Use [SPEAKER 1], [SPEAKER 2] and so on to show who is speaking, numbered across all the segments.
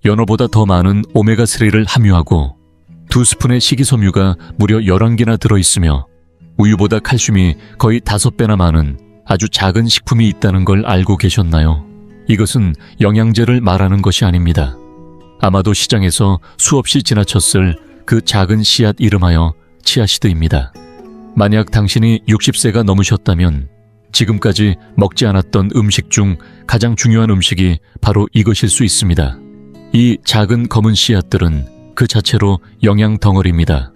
[SPEAKER 1] 연어보다 더 많은 오메가3를 함유하고 2스푼의 식이섬유가 무려 11개나 들어있으며 우유보다 칼슘이 거의 5배나 많은 아주 작은 식품이 있다는 걸 알고 계셨나요? 이것은 영양제를 말하는 것이 아닙니다. 아마도 시장에서 수없이 지나쳤을 그 작은 씨앗 이름하여 치아시드입니다. 만약 당신이 60세가 넘으셨다면 지금까지 먹지 않았던 음식 중 가장 중요한 음식이 바로 이것일 수 있습니다. 이 작은 검은 씨앗들은 그 자체로 영양 덩어리입니다.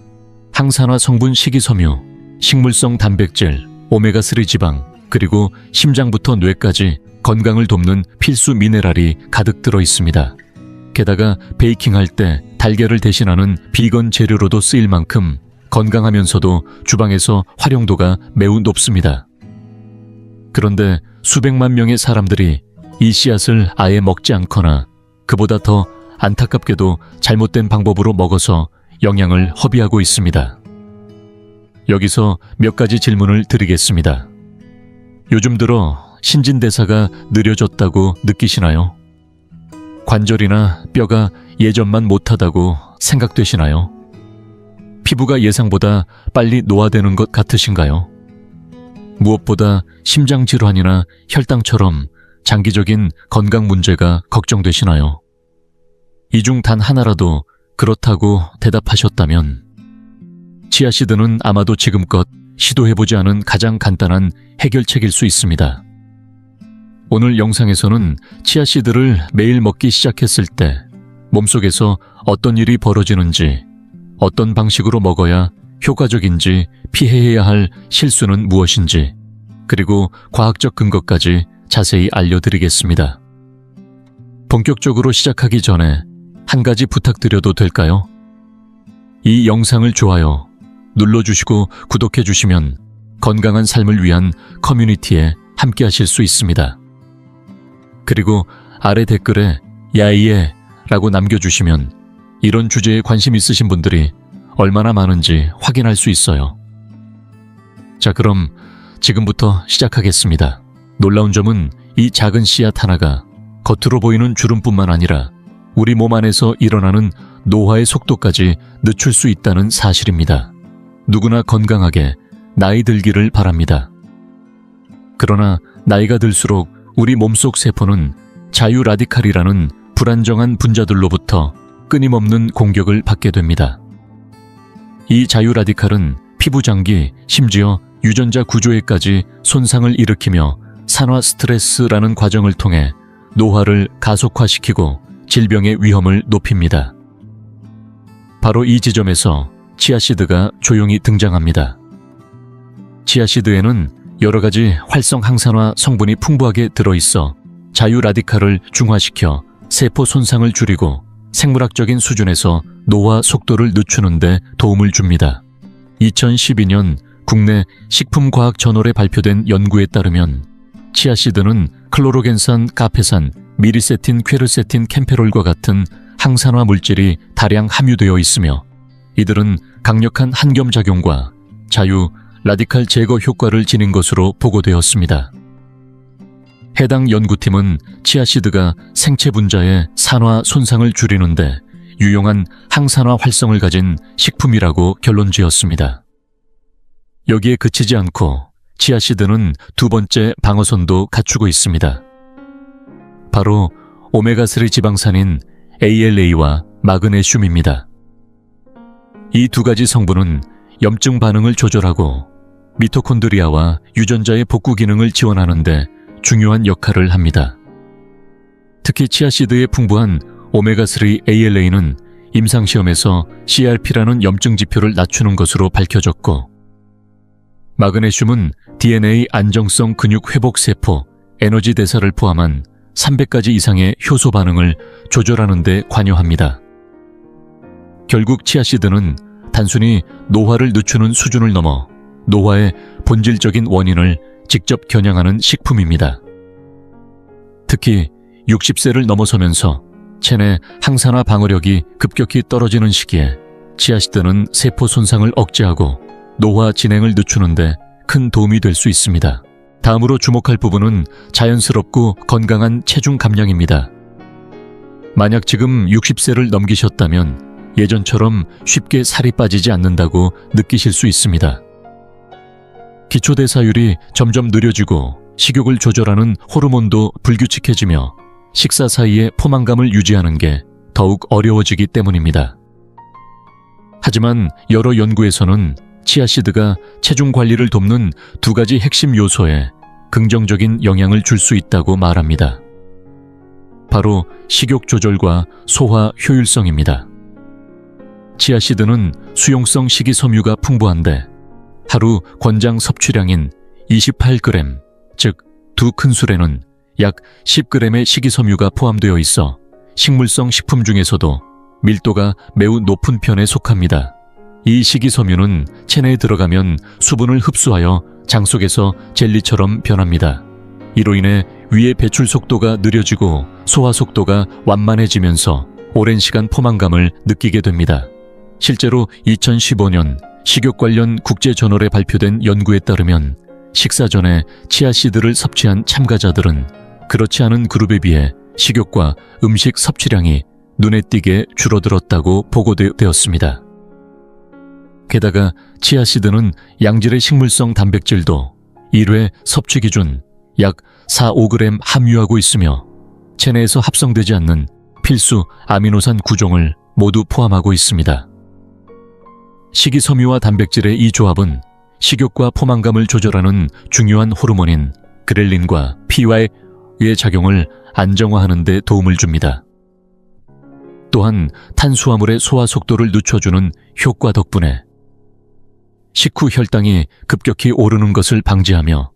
[SPEAKER 1] 항산화 성분 식이섬유, 식물성 단백질, 오메가3 지방, 그리고 심장부터 뇌까지 건강을 돕는 필수 미네랄이 가득 들어 있습니다. 게다가 베이킹할 때 달걀을 대신하는 비건 재료로도 쓰일 만큼 건강하면서도 주방에서 활용도가 매우 높습니다. 그런데 수백만 명의 사람들이 이 씨앗을 아예 먹지 않거나 그보다 더 안타깝게도 잘못된 방법으로 먹어서 영양을 허비하고 있습니다. 여기서 몇 가지 질문을 드리겠습니다. 요즘 들어 신진대사가 느려졌다고 느끼시나요? 관절이나 뼈가 예전만 못하다고 생각되시나요? 피부가 예상보다 빨리 노화되는 것 같으신가요? 무엇보다 심장질환이나 혈당처럼 장기적인 건강 문제가 걱정되시나요? 이 중 단 하나라도 그렇다고 대답하셨다면 치아시드는 아마도 지금껏 시도해보지 않은 가장 간단한 해결책일 수 있습니다. 오늘 영상에서는 치아시드를 매일 먹기 시작했을 때 몸속에서 어떤 일이 벌어지는지, 어떤 방식으로 먹어야 효과적인지, 피해야 할 실수는 무엇인지, 그리고 과학적 근거까지 자세히 알려드리겠습니다. 본격적으로 시작하기 전에 한 가지 부탁드려도 될까요? 이 영상을 좋아요 눌러주시고 구독해주시면 건강한 삶을 위한 커뮤니티에 함께 하실 수 있습니다. 그리고 아래 댓글에 야이에 라고 남겨주시면 이런 주제에 관심 있으신 분들이 얼마나 많은지 확인할 수 있어요. 자, 그럼 지금부터 시작하겠습니다. 놀라운 점은 이 작은 씨앗 하나가 겉으로 보이는 주름뿐만 아니라 우리 몸 안에서 일어나는 노화의 속도까지 늦출 수 있다는 사실입니다. 누구나 건강하게 나이 들기를 바랍니다. 그러나 나이가 들수록 우리 몸속 세포는 자유 라디칼이라는 불안정한 분자들로부터 끊임없는 공격을 받게 됩니다. 이 자유 라디칼은 피부 장기, 심지어 유전자 구조에까지 손상을 일으키며 산화 스트레스라는 과정을 통해 노화를 가속화시키고 질병의 위험을 높입니다. 바로 이 지점에서 치아시드가 조용히 등장합니다. 치아시드에는 여러 가지 활성 항산화 성분이 풍부하게 들어있어 자유 라디칼을 중화시켜 세포 손상을 줄이고 생물학적인 수준에서 노화 속도를 늦추는 데 도움을 줍니다. 2012년 국내 식품과학저널에 발표된 연구에 따르면 치아시드는 클로로겐산, 가페산, 미리세틴, 퀘르세틴, 캠페롤과 같은 항산화 물질이 다량 함유되어 있으며 이들은 강력한 항염작용과 자유 라디칼 제거 효과를 지닌 것으로 보고되었습니다. 해당 연구팀은 치아시드가 생체 분자의 산화 손상을 줄이는데 유용한 항산화 활성을 가진 식품이라고 결론지었습니다. 여기에 그치지 않고 치아시드는 두 번째 방어선도 갖추고 있습니다. 바로 오메가3 지방산인 ALA와 마그네슘입니다. 이 두 가지 성분은 염증 반응을 조절하고 미토콘드리아와 유전자의 복구 기능을 지원하는 데 중요한 역할을 합니다. 특히 치아시드의 풍부한 오메가3 ALA는 임상시험에서 CRP라는 염증 지표를 낮추는 것으로 밝혀졌고 마그네슘은 DNA 안정성 근육 회복 세포, 에너지 대사를 포함한 300가지 이상의 효소 반응을 조절하는 데 관여합니다. 결국 치아시드는 단순히 노화를 늦추는 수준을 넘어 노화의 본질적인 원인을 직접 겨냥하는 식품입니다. 특히 60세를 넘어서면서 체내 항산화 방어력이 급격히 떨어지는 시기에 치아시드는 세포 손상을 억제하고 노화 진행을 늦추는 데 큰 도움이 될 수 있습니다. 다음으로 주목할 부분은 자연스럽고 건강한 체중 감량입니다. 만약 지금 60세를 넘기셨다면 예전처럼 쉽게 살이 빠지지 않는다고 느끼실 수 있습니다. 기초대사율이 점점 느려지고 식욕을 조절하는 호르몬도 불규칙해지며 식사 사이에 포만감을 유지하는 게 더욱 어려워지기 때문입니다. 하지만 여러 연구에서는 치아씨드가 체중 관리를 돕는 두 가지 핵심 요소에 긍정적인 영향을 줄 수 있다고 말합니다. 바로 식욕 조절과 소화 효율성입니다. 치아씨드는 수용성 식이섬유가 풍부한데 하루 권장 섭취량인 28g, 즉 두 큰술에는 약 10g의 식이섬유가 포함되어 있어 식물성 식품 중에서도 밀도가 매우 높은 편에 속합니다. 이 식이섬유는 체내에 들어가면 수분을 흡수하여 장 속에서 젤리처럼 변합니다. 이로 인해 위의 배출 속도가 느려지고 소화 속도가 완만해지면서 오랜 시간 포만감을 느끼게 됩니다. 실제로 2015년 식욕 관련 국제저널에 발표된 연구에 따르면 식사 전에 치아씨드를 섭취한 참가자들은 그렇지 않은 그룹에 비해 식욕과 음식 섭취량이 눈에 띄게 줄어들었다고 보고되었습니다. 게다가 치아씨드는 양질의 식물성 단백질도 1회 섭취 기준 약 4-5g 함유하고 있으며 체내에서 합성되지 않는 필수 아미노산 구종을 모두 포함하고 있습니다. 식이섬유와 단백질의 이 조합은 식욕과 포만감을 조절하는 중요한 호르몬인 그렐린과 PY의 작용을 안정화하는 데 도움을 줍니다. 또한 탄수화물의 소화 속도를 늦춰주는 효과 덕분에 식후 혈당이 급격히 오르는 것을 방지하며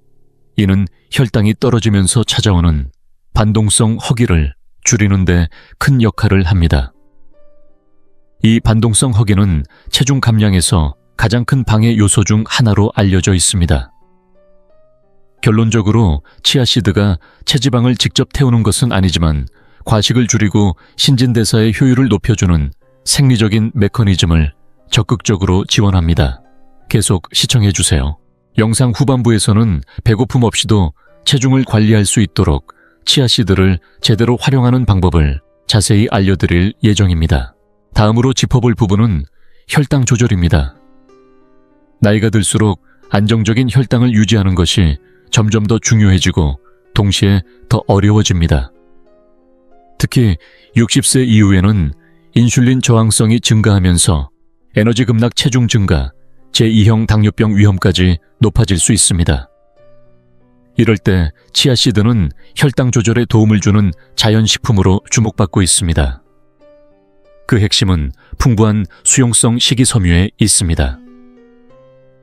[SPEAKER 1] 이는 혈당이 떨어지면서 찾아오는 반동성 허기를 줄이는 데 큰 역할을 합니다. 이 반동성 허기는 체중 감량에서 가장 큰 방해 요소 중 하나로 알려져 있습니다. 결론적으로 치아씨드가 체지방을 직접 태우는 것은 아니지만 과식을 줄이고 신진대사의 효율을 높여주는 생리적인 메커니즘을 적극적으로 지원합니다. 계속 시청해주세요. 영상 후반부에서는 배고픔 없이도 체중을 관리할 수 있도록 치아씨드를 제대로 활용하는 방법을 자세히 알려드릴 예정입니다. 다음으로 짚어볼 부분은 혈당 조절입니다. 나이가 들수록 안정적인 혈당을 유지하는 것이 점점 더 중요해지고 동시에 더 어려워집니다. 특히 60세 이후에는 인슐린 저항성이 증가하면서 에너지 급락 체중 증가, 제2형 당뇨병 위험까지 높아질 수 있습니다. 이럴 때 치아씨드는 혈당 조절에 도움을 주는 자연식품으로 주목받고 있습니다. 그 핵심은 풍부한 수용성 식이섬유에 있습니다.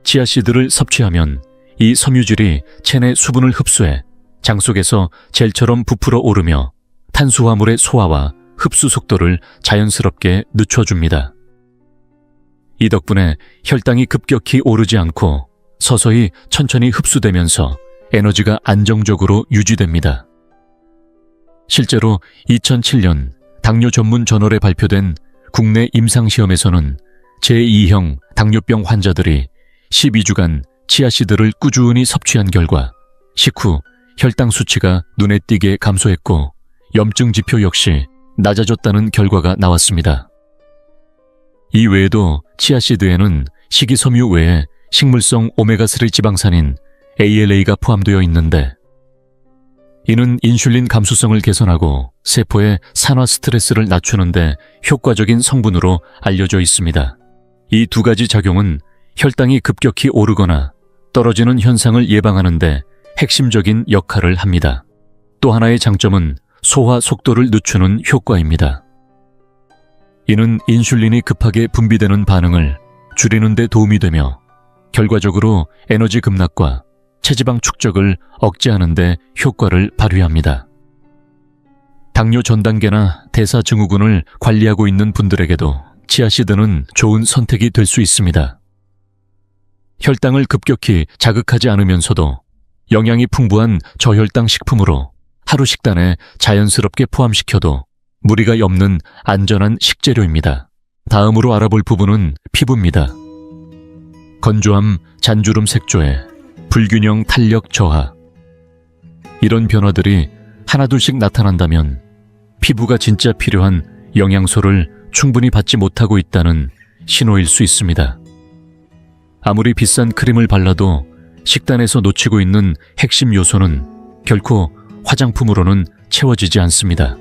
[SPEAKER 1] 치아씨드를 섭취하면 이 섬유질이 체내 수분을 흡수해 장 속에서 젤처럼 부풀어 오르며 탄수화물의 소화와 흡수 속도를 자연스럽게 늦춰줍니다. 이 덕분에 혈당이 급격히 오르지 않고 서서히 천천히 흡수되면서 에너지가 안정적으로 유지됩니다. 실제로 2007년 당뇨 전문 저널에 발표된 국내 임상시험에서는 제2형 당뇨병 환자들이 12주간 치아씨드를 꾸준히 섭취한 결과 식후 혈당 수치가 눈에 띄게 감소했고 염증 지표 역시 낮아졌다는 결과가 나왔습니다. 이 외에도 치아씨드에는 식이섬유 외에 식물성 오메가3 지방산인 ALA가 포함되어 있는데 이는 인슐린 감수성을 개선하고 세포의 산화 스트레스를 낮추는 데 효과적인 성분으로 알려져 있습니다. 이 두 가지 작용은 혈당이 급격히 오르거나 떨어지는 현상을 예방하는 데 핵심적인 역할을 합니다. 또 하나의 장점은 소화 속도를 늦추는 효과입니다. 이는 인슐린이 급하게 분비되는 반응을 줄이는 데 도움이 되며 결과적으로 에너지 급락과 체지방 축적을 억제하는 데 효과를 발휘합니다. 당뇨 전 단계나 대사증후군을 관리하고 있는 분들에게도 치아씨드는 좋은 선택이 될 수 있습니다. 혈당을 급격히 자극하지 않으면서도 영양이 풍부한 저혈당 식품으로 하루 식단에 자연스럽게 포함시켜도 무리가 없는 안전한 식재료입니다. 다음으로 알아볼 부분은 피부입니다. 건조함, 잔주름 색조에 불균형 탄력 저하. 이런 변화들이 하나둘씩 나타난다면 피부가 진짜 필요한 영양소를 충분히 받지 못하고 있다는 신호일 수 있습니다. 아무리 비싼 크림을 발라도 식단에서 놓치고 있는 핵심 요소는 결코 화장품으로는 채워지지 않습니다.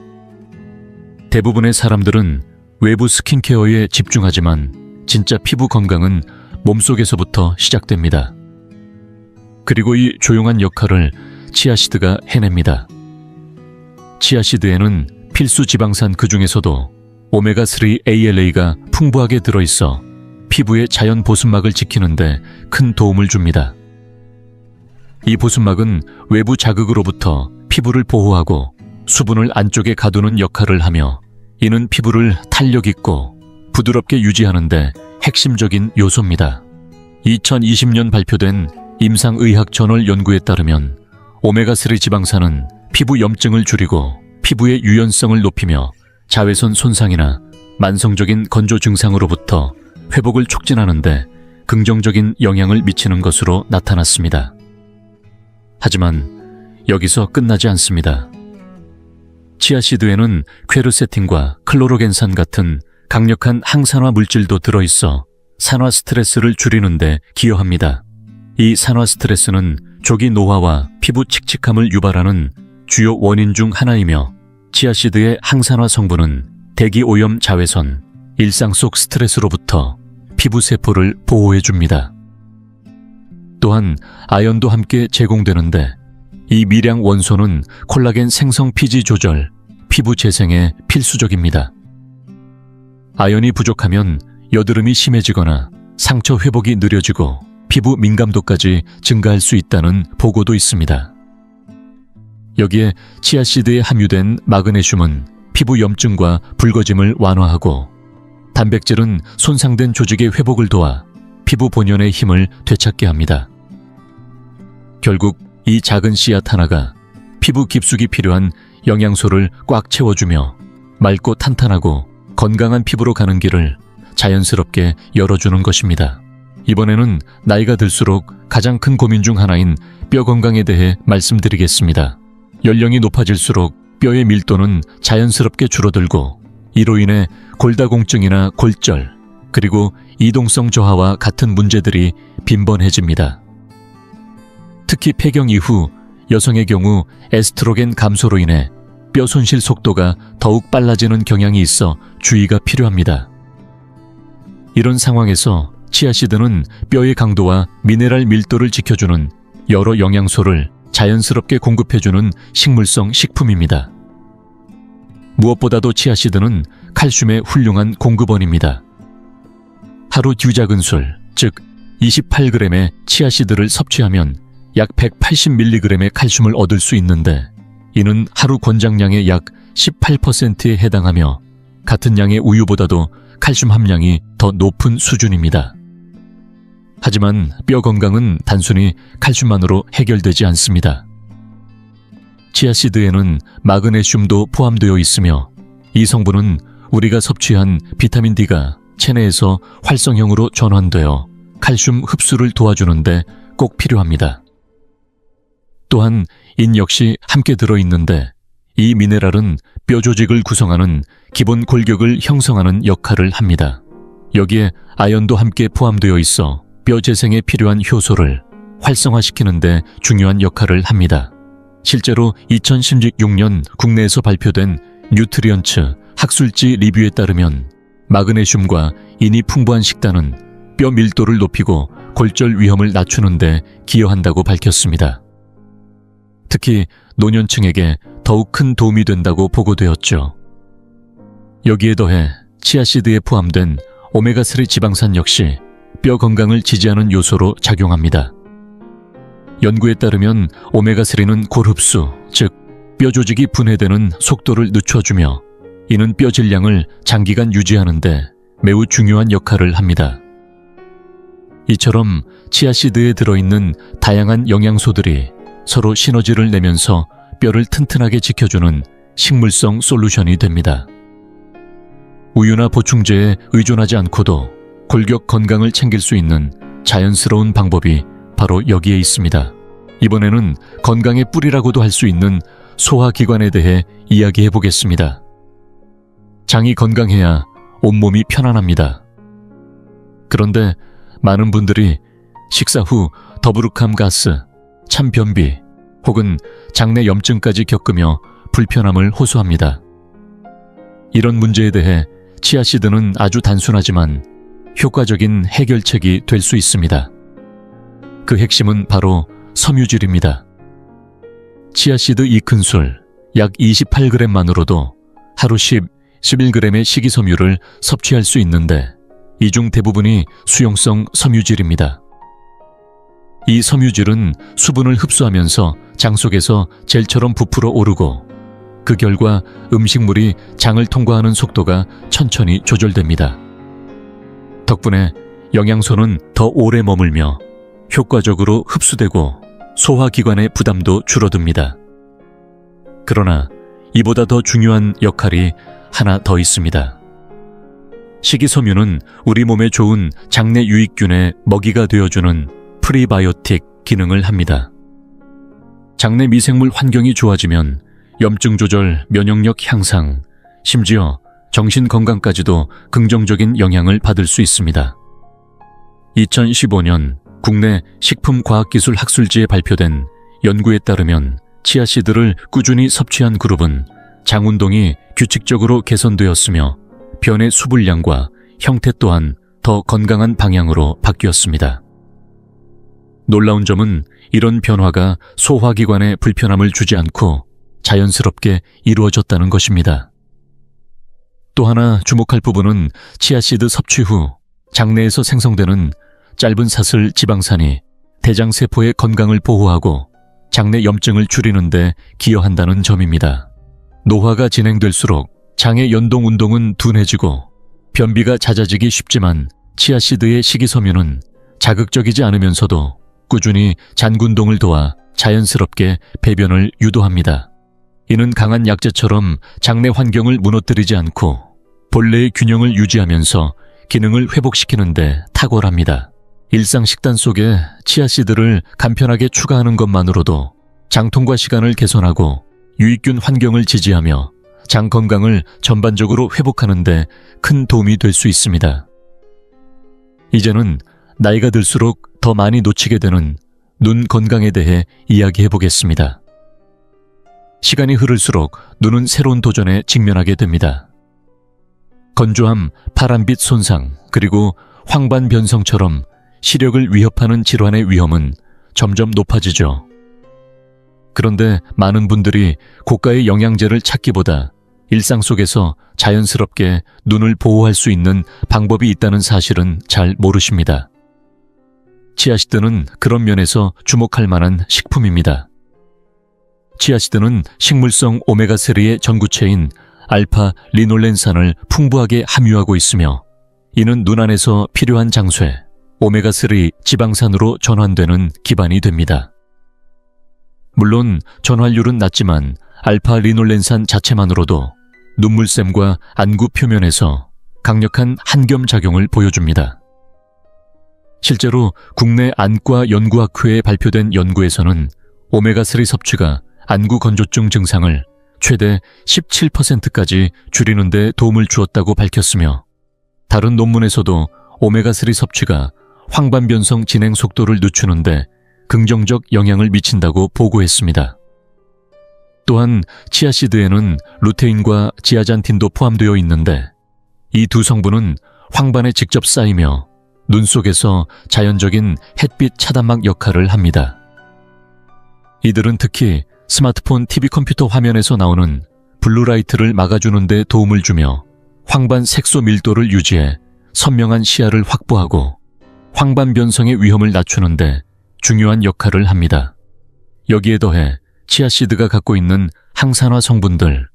[SPEAKER 1] 대부분의 사람들은 외부 스킨케어에 집중하지만 진짜 피부 건강은 몸속에서부터 시작됩니다. 그리고 이 조용한 역할을 치아시드가 해냅니다. 치아시드에는 필수 지방산 그 중에서도 오메가3 ALA가 풍부하게 들어있어 피부의 자연 보습막을 지키는데 큰 도움을 줍니다. 이 보습막은 외부 자극으로부터 피부를 보호하고 수분을 안쪽에 가두는 역할을 하며 이는 피부를 탄력 있고 부드럽게 유지하는 데 핵심적인 요소입니다. 2020년 발표된 임상의학 저널 연구에 따르면 오메가3 지방산은 피부 염증을 줄이고 피부의 유연성을 높이며 자외선 손상이나 만성적인 건조 증상으로부터 회복을 촉진하는 데 긍정적인 영향을 미치는 것으로 나타났습니다. 하지만 여기서 끝나지 않습니다. 치아시드에는 퀘르세틴과 클로로겐산 같은 강력한 항산화 물질도 들어있어 산화 스트레스를 줄이는 데 기여합니다. 이 산화 스트레스는 조기 노화와 피부 칙칙함을 유발하는 주요 원인 중 하나이며 치아시드의 항산화 성분은 대기 오염 자외선, 일상 속 스트레스로부터 피부 세포를 보호해줍니다. 또한 아연도 함께 제공되는데 이 미량 원소는 콜라겐 생성 피지 조절, 피부 재생에 필수적입니다. 아연이 부족하면 여드름이 심해지거나 상처 회복이 느려지고 피부 민감도까지 증가할 수 있다는 보고도 있습니다. 여기에 치아시드에 함유된 마그네슘은 피부 염증과 붉어짐을 완화하고 단백질은 손상된 조직의 회복을 도와 피부 본연의 힘을 되찾게 합니다. 결국 이 작은 씨앗 하나가 피부 깊숙이 필요한 영양소를 꽉 채워주며 맑고 탄탄하고 건강한 피부로 가는 길을 자연스럽게 열어주는 것입니다. 이번에는 나이가 들수록 가장 큰 고민 중 하나인 뼈 건강에 대해 말씀드리겠습니다. 연령이 높아질수록 뼈의 밀도는 자연스럽게 줄어들고 이로 인해 골다공증이나 골절, 그리고 이동성 저하와 같은 문제들이 빈번해집니다. 특히 폐경 이후 여성의 경우 에스트로겐 감소로 인해 뼈 손실 속도가 더욱 빨라지는 경향이 있어 주의가 필요합니다. 이런 상황에서 치아시드는 뼈의 강도와 미네랄 밀도를 지켜주는 여러 영양소를 자연스럽게 공급해주는 식물성 식품입니다. 무엇보다도 치아시드는 칼슘의 훌륭한 공급원입니다. 하루 듀작은술, 즉 28g의 치아시드를 섭취하면 약 180mg의 칼슘을 얻을 수 있는데 이는 하루 권장량의 약 18%에 해당하며 같은 양의 우유보다도 칼슘 함량이 더 높은 수준입니다. 하지만 뼈 건강은 단순히 칼슘만으로 해결되지 않습니다. 치아시드에는 마그네슘도 포함되어 있으며 이 성분은 우리가 섭취한 비타민 D가 체내에서 활성형으로 전환되어 칼슘 흡수를 도와주는데 꼭 필요합니다. 또한 인 역시 함께 들어있는데 이 미네랄은 뼈 조직을 구성하는 기본 골격을 형성하는 역할을 합니다. 여기에 아연도 함께 포함되어 있어 뼈 재생에 필요한 효소를 활성화시키는 데 중요한 역할을 합니다. 실제로 2016년 국내에서 발표된 뉴트리언츠 학술지 리뷰에 따르면 마그네슘과 인이 풍부한 식단은 뼈 밀도를 높이고 골절 위험을 낮추는 데 기여한다고 밝혔습니다. 특히 노년층에게 더욱 큰 도움이 된다고 보고되었죠. 여기에 더해 치아시드에 포함된 오메가3 지방산 역시 뼈 건강을 지지하는 요소로 작용합니다. 연구에 따르면 오메가3는 골 흡수, 즉 뼈 조직이 분해되는 속도를 늦춰주며 이는 뼈 질량을 장기간 유지하는 데 매우 중요한 역할을 합니다. 이처럼 치아시드에 들어있는 다양한 영양소들이 서로 시너지를 내면서 뼈를 튼튼하게 지켜주는 식물성 솔루션이 됩니다. 우유나 보충제에 의존하지 않고도 골격 건강을 챙길 수 있는 자연스러운 방법이 바로 여기에 있습니다. 이번에는 건강의 뿌리라고도 할 수 있는 소화기관에 대해 이야기해 보겠습니다. 장이 건강해야 온몸이 편안합니다. 그런데 많은 분들이 식사 후 더부룩함 가스, 찬변비 혹은 장내 염증까지 겪으며 불편함을 호소합니다. 이런 문제에 대해 치아씨드는 아주 단순하지만 효과적인 해결책이 될 수 있습니다. 그 핵심은 바로 섬유질입니다. 치아씨드 2큰술, 약 28g만으로도 하루 11g의 식이섬유를 섭취할 수 있는데 이 중 대부분이 수용성 섬유질입니다. 이 섬유질은 수분을 흡수하면서 장 속에서 젤처럼 부풀어 오르고 그 결과 음식물이 장을 통과하는 속도가 천천히 조절됩니다. 덕분에 영양소는 더 오래 머물며 효과적으로 흡수되고 소화기관의 부담도 줄어듭니다. 그러나 이보다 더 중요한 역할이 하나 더 있습니다. 식이섬유는 우리 몸에 좋은 장내 유익균의 먹이가 되어주는 프리바이오틱 기능을 합니다. 장내 미생물 환경이 좋아지면 염증 조절, 면역력 향상, 심지어 정신 건강까지도 긍정적인 영향을 받을 수 있습니다. 2015년 국내 식품과학기술학술지에 발표된 연구에 따르면 치아씨드를 꾸준히 섭취한 그룹은 장 운동이 규칙적으로 개선되었으며 변의 수분량과 형태 또한 더 건강한 방향으로 바뀌었습니다. 놀라운 점은 이런 변화가 소화기관에 불편함을 주지 않고 자연스럽게 이루어졌다는 것입니다. 또 하나 주목할 부분은 치아씨드 섭취 후 장내에서 생성되는 짧은 사슬 지방산이 대장세포의 건강을 보호하고 장내 염증을 줄이는 데 기여한다는 점입니다. 노화가 진행될수록 장의 연동 운동은 둔해지고 변비가 잦아지기 쉽지만 치아씨드의 식이섬유는 자극적이지 않으면서도 꾸준히 잔군동을 도와 자연스럽게 배변을 유도합니다. 이는 강한 약재처럼 장내 환경을 무너뜨리지 않고 본래의 균형을 유지하면서 기능을 회복시키는 데 탁월합니다. 일상 식단 속에 치아씨드를 간편하게 추가하는 것만으로도 장통과 시간을 개선하고 유익균 환경을 지지하며 장 건강을 전반적으로 회복하는 데 큰 도움이 될 수 있습니다. 이제는 나이가 들수록 더 많이 놓치게 되는 눈 건강에 대해 이야기해 보겠습니다. 시간이 흐를수록 눈은 새로운 도전에 직면하게 됩니다. 건조함, 파란빛 손상, 그리고 황반 변성처럼 시력을 위협하는 질환의 위험은 점점 높아지죠. 그런데 많은 분들이 고가의 영양제를 찾기보다 일상 속에서 자연스럽게 눈을 보호할 수 있는 방법이 있다는 사실은 잘 모르십니다. 치아씨드는 그런 면에서 주목할 만한 식품입니다. 치아씨드는 식물성 오메가3의 전구체인 알파 리놀렌산을 풍부하게 함유하고 있으며 이는 눈 안에서 필요한 장쇠, 오메가3 지방산으로 전환되는 기반이 됩니다. 물론 전환율은 낮지만 알파 리놀렌산 자체만으로도 눈물샘과 안구 표면에서 강력한 한겸 작용을 보여줍니다. 실제로 국내 안과 연구학회에 발표된 연구에서는 오메가3 섭취가 안구 건조증 증상을 최대 17%까지 줄이는 데 도움을 주었다고 밝혔으며 다른 논문에서도 오메가3 섭취가 황반변성 진행 속도를 늦추는 데 긍정적 영향을 미친다고 보고했습니다. 또한 치아씨드에는 루테인과 지아잔틴도 포함되어 있는데 이 두 성분은 황반에 직접 쌓이며 눈 속에서 자연적인 햇빛 차단막 역할을 합니다. 이들은 특히 스마트폰, TV 컴퓨터 화면에서 나오는 블루라이트를 막아주는 데 도움을 주며 황반 색소 밀도를 유지해 선명한 시야를 확보하고 황반 변성의 위험을 낮추는 데 중요한 역할을 합니다. 여기에 더해 치아씨드가 갖고 있는 항산화 성분들,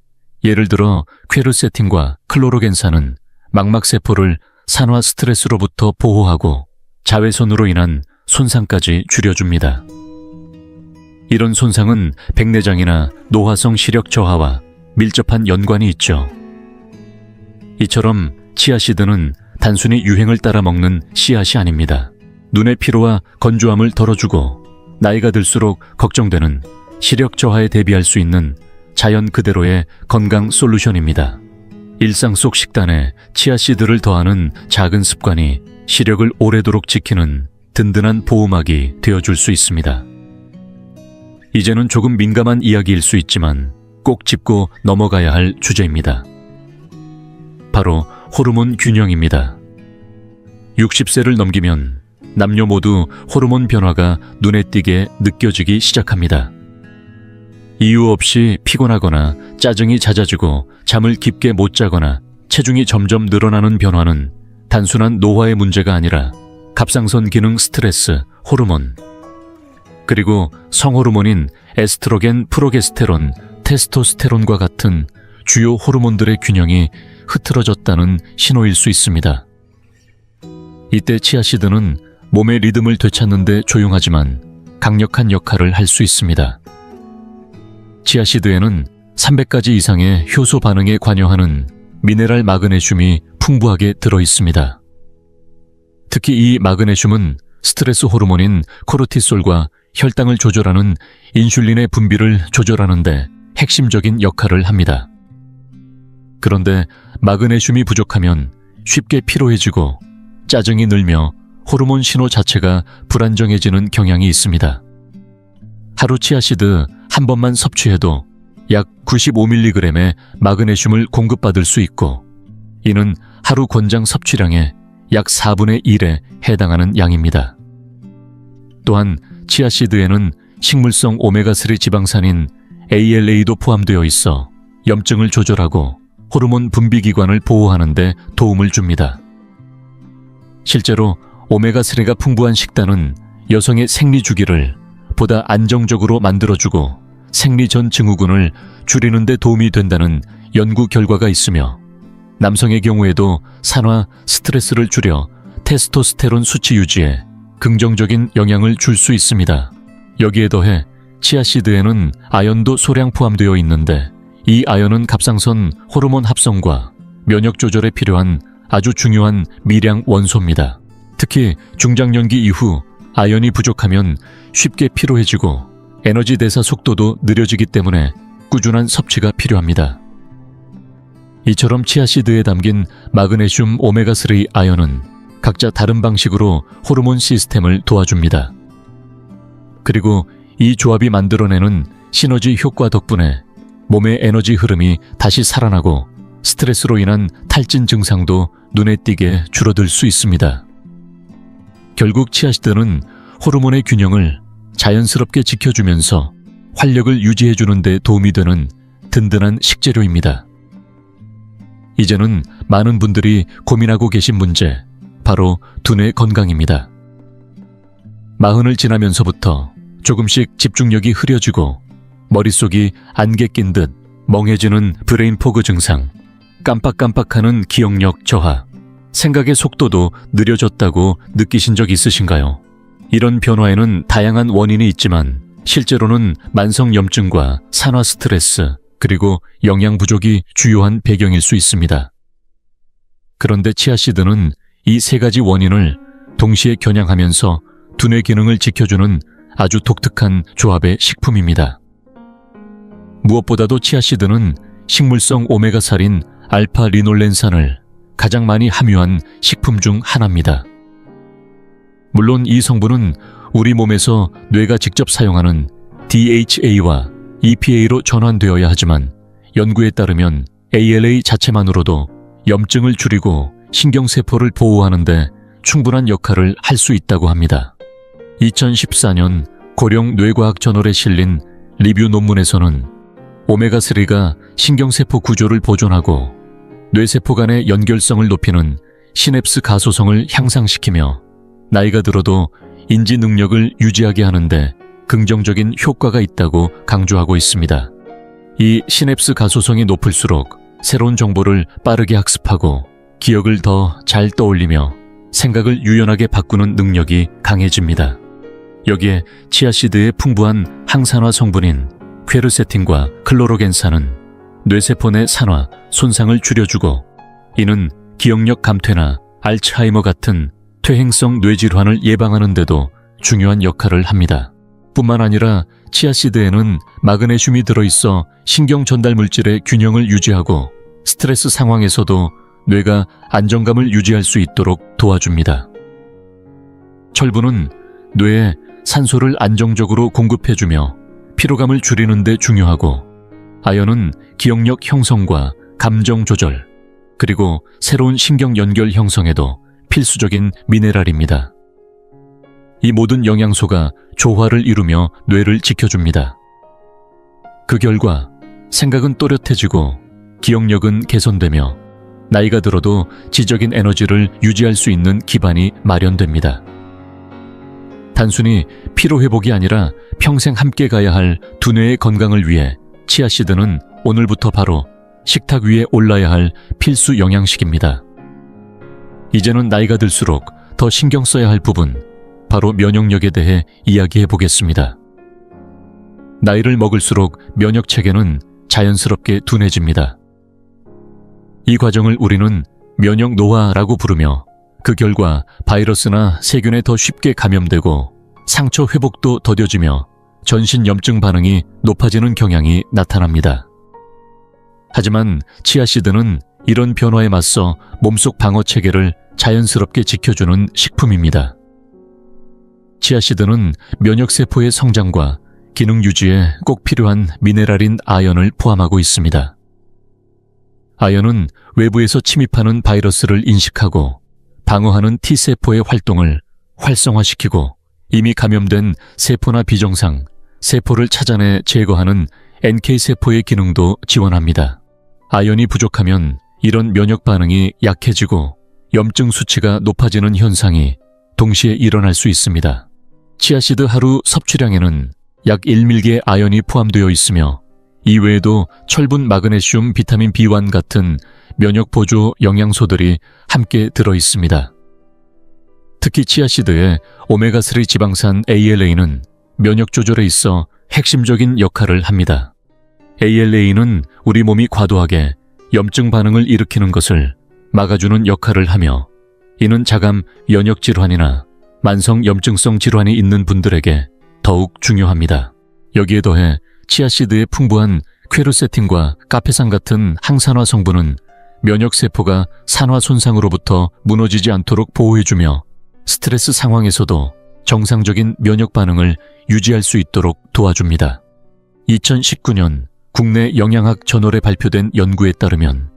[SPEAKER 1] 예를 들어 퀘르세틴과 클로로겐산은 망막세포를 산화 스트레스로부터 보호하고 자외선으로 인한 손상까지 줄여줍니다. 이런 손상은 백내장이나 노화성 시력 저하와 밀접한 연관이 있죠. 이처럼 치아씨드는 단순히 유행을 따라 먹는 씨앗이 아닙니다. 눈의 피로와 건조함을 덜어주고 나이가 들수록 걱정되는 시력 저하에 대비할 수 있는 자연 그대로의 건강 솔루션입니다. 일상 속 식단에 치아씨드를 더하는 작은 습관이 시력을 오래도록 지키는 든든한 보호막이 되어줄 수 있습니다. 이제는 조금 민감한 이야기일 수 있지만 꼭 짚고 넘어가야 할 주제입니다. 바로 호르몬 균형입니다. 60세를 넘기면 남녀 모두 호르몬 변화가 눈에 띄게 느껴지기 시작합니다. 이유 없이 피곤하거나 짜증이 잦아지고 잠을 깊게 못 자거나 체중이 점점 늘어나는 변화는 단순한 노화의 문제가 아니라 갑상선 기능 스트레스, 호르몬, 그리고 성호르몬인 에스트로겐, 프로게스테론, 테스토스테론과 같은 주요 호르몬들의 균형이 흐트러졌다는 신호일 수 있습니다. 이때 치아씨드는 몸의 리듬을 되찾는 데 조용하지만 강력한 역할을 할 수 있습니다. 치아씨드에는 300가지 이상의 효소 반응에 관여하는 미네랄 마그네슘이 풍부하게 들어있습니다. 특히 이 마그네슘은 스트레스 호르몬인 코르티솔과 혈당을 조절하는 인슐린의 분비를 조절하는 데 핵심적인 역할을 합니다. 그런데 마그네슘이 부족하면 쉽게 피로해지고 짜증이 늘며 호르몬 신호 자체가 불안정해지는 경향이 있습니다. 하루 치아씨드 한 번만 섭취해도 약 95mg의 마그네슘을 공급받을 수 있고, 이는 하루 권장 섭취량의 약 4분의 1에 해당하는 양입니다. 또한 치아씨드에는 식물성 오메가3 지방산인 ALA도 포함되어 있어 염증을 조절하고 호르몬 분비기관을 보호하는 데 도움을 줍니다. 실제로 오메가3가 풍부한 식단은 여성의 생리 주기를 보다 안정적으로 만들어주고 생리 전 증후군을 줄이는 데 도움이 된다는 연구 결과가 있으며, 남성의 경우에도 산화, 스트레스를 줄여 테스토스테론 수치 유지에 긍정적인 영향을 줄 수 있습니다. 여기에 더해 치아씨드에는 아연도 소량 포함되어 있는데, 이 아연은 갑상선 호르몬 합성과 면역 조절에 필요한 아주 중요한 미량 원소입니다. 특히 중장년기 이후 아연이 부족하면 쉽게 피로해지고 에너지 대사 속도도 느려지기 때문에 꾸준한 섭취가 필요합니다. 이처럼 치아씨드에 담긴 마그네슘, 오메가3 아연은 각자 다른 방식으로 호르몬 시스템을 도와줍니다. 그리고 이 조합이 만들어내는 시너지 효과 덕분에 몸의 에너지 흐름이 다시 살아나고 스트레스로 인한 탈진 증상도 눈에 띄게 줄어들 수 있습니다. 결국 치아씨드는 호르몬의 균형을 자연스럽게 지켜주면서 활력을 유지해주는 데 도움이 되는 든든한 식재료입니다. 이제는 많은 분들이 고민하고 계신 문제, 바로 두뇌 건강입니다. 40을 지나면서부터 조금씩 집중력이 흐려지고 머릿속이 안개 낀 듯 멍해지는 브레인 포그 증상, 깜빡깜빡하는 기억력 저하, 생각의 속도도 느려졌다고 느끼신 적 있으신가요? 이런 변화에는 다양한 원인이 있지만 실제로는 만성 염증과 산화 스트레스, 그리고 영양 부족이 주요한 배경일 수 있습니다. 그런데 치아씨드는 이 세 가지 원인을 동시에 겨냥하면서 두뇌 기능을 지켜주는 아주 독특한 조합의 식품입니다. 무엇보다도 치아씨드는 식물성 오메가3인 알파 리놀렌산을 가장 많이 함유한 식품 중 하나입니다. 물론 이 성분은 우리 몸에서 뇌가 직접 사용하는 DHA와 EPA로 전환되어야 하지만, 연구에 따르면 ALA 자체만으로도 염증을 줄이고 신경세포를 보호하는 데 충분한 역할을 할 수 있다고 합니다. 2014년 고령 뇌과학 저널에 실린 리뷰 논문에서는 오메가3가 신경세포 구조를 보존하고 뇌세포 간의 연결성을 높이는 시냅스 가소성을 향상시키며 나이가 들어도 인지 능력을 유지하게 하는데 긍정적인 효과가 있다고 강조하고 있습니다. 이 시냅스 가소성이 높을수록 새로운 정보를 빠르게 학습하고 기억을 더 잘 떠올리며 생각을 유연하게 바꾸는 능력이 강해집니다. 여기에 치아씨드의 풍부한 항산화 성분인 퀘르세틴과 클로로겐산은 뇌세포 내 산화, 손상을 줄여주고, 이는 기억력 감퇴나 알츠하이머 같은 퇴행성 뇌질환을 예방하는 데도 중요한 역할을 합니다. 뿐만 아니라 치아씨드에는 마그네슘이 들어있어 신경 전달 물질의 균형을 유지하고 스트레스 상황에서도 뇌가 안정감을 유지할 수 있도록 도와줍니다. 철분은 뇌에 산소를 안정적으로 공급해주며 피로감을 줄이는 데 중요하고, 아연은 기억력 형성과 감정 조절, 그리고 새로운 신경 연결 형성에도 필수적인 미네랄입니다. 이 모든 영양소가 조화를 이루며 뇌를 지켜줍니다. 그 결과 생각은 또렷해지고 기억력은 개선되며 나이가 들어도 지적인 에너지를 유지할 수 있는 기반이 마련됩니다. 단순히 피로회복이 아니라 평생 함께 가야 할 두뇌의 건강을 위해 치아씨드는 오늘부터 바로 식탁 위에 올라야 할 필수 영양식입니다. 이제는 나이가 들수록 더 신경 써야 할 부분, 바로 면역력에 대해 이야기해 보겠습니다. 나이를 먹을수록 면역 체계는 자연스럽게 둔해집니다. 이 과정을 우리는 면역 노화라고 부르며, 그 결과 바이러스나 세균에 더 쉽게 감염되고 상처 회복도 더뎌지며 전신 염증 반응이 높아지는 경향이 나타납니다. 하지만 치아씨드는 이런 변화에 맞서 몸속 방어 체계를 자연스럽게 지켜주는 식품입니다. 치아씨드는 면역세포의 성장과 기능 유지에 꼭 필요한 미네랄인 아연을 포함하고 있습니다. 아연은 외부에서 침입하는 바이러스를 인식하고 방어하는 T세포의 활동을 활성화시키고, 이미 감염된 세포나 비정상, 세포를 찾아내 제거하는 NK세포의 기능도 지원합니다. 아연이 부족하면 이런 면역 반응이 약해지고 염증 수치가 높아지는 현상이 동시에 일어날 수 있습니다. 치아씨드 하루 섭취량에는 약 1mg의 아연이 포함되어 있으며, 이외에도 철분, 마그네슘, 비타민 B1 같은 면역 보조 영양소들이 함께 들어 있습니다. 특히 치아씨드의 오메가3 지방산 ALA는 면역 조절에 있어 핵심적인 역할을 합니다. ALA는 우리 몸이 과도하게 염증 반응을 일으키는 것을 막아주는 역할을 하며, 이는 자감 면역 질환이나 만성 염증성 질환이 있는 분들에게 더욱 중요합니다. 여기에 더해 치아씨드의 풍부한 퀘르세틴과 카페산 같은 항산화 성분은 면역세포가 산화 손상으로부터 무너지지 않도록 보호해주며 스트레스 상황에서도 정상적인 면역 반응을 유지할 수 있도록 도와줍니다. 2019년 국내 영양학 저널에 발표된 연구에 따르면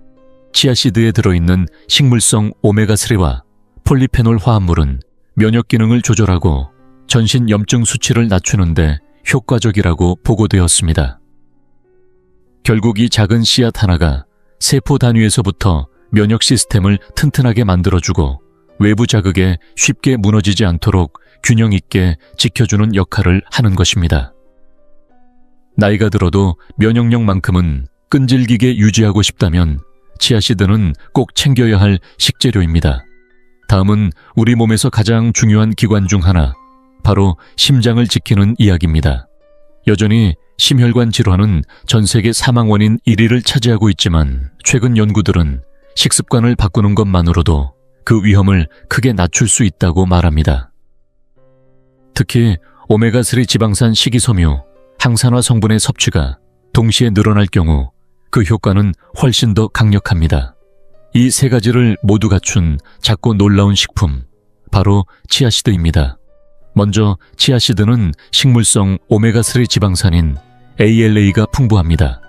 [SPEAKER 1] 치아씨드에 들어있는 식물성 오메가3와 폴리페놀 화합물은 면역 기능을 조절하고 전신 염증 수치를 낮추는 데 효과적이라고 보고되었습니다. 결국 이 작은 씨앗 하나가 세포 단위에서부터 면역 시스템을 튼튼하게 만들어주고 외부 자극에 쉽게 무너지지 않도록 균형 있게 지켜주는 역할을 하는 것입니다. 나이가 들어도 면역력만큼은 끈질기게 유지하고 싶다면 치아씨드는 꼭 챙겨야 할 식재료입니다. 다음은 우리 몸에서 가장 중요한 기관 중 하나, 바로 심장을 지키는 이야기입니다. 여전히 심혈관 질환은 전 세계 사망 원인 1위를 차지하고 있지만, 최근 연구들은 식습관을 바꾸는 것만으로도 그 위험을 크게 낮출 수 있다고 말합니다. 특히 오메가3 지방산 식이섬유, 항산화 성분의 섭취가 동시에 늘어날 경우 그 효과는 훨씬 더 강력합니다. 이 세 가지를 모두 갖춘 작고 놀라운 식품, 바로 치아씨드입니다. 먼저 치아씨드는 식물성 오메가3 지방산인 ALA가 풍부합니다.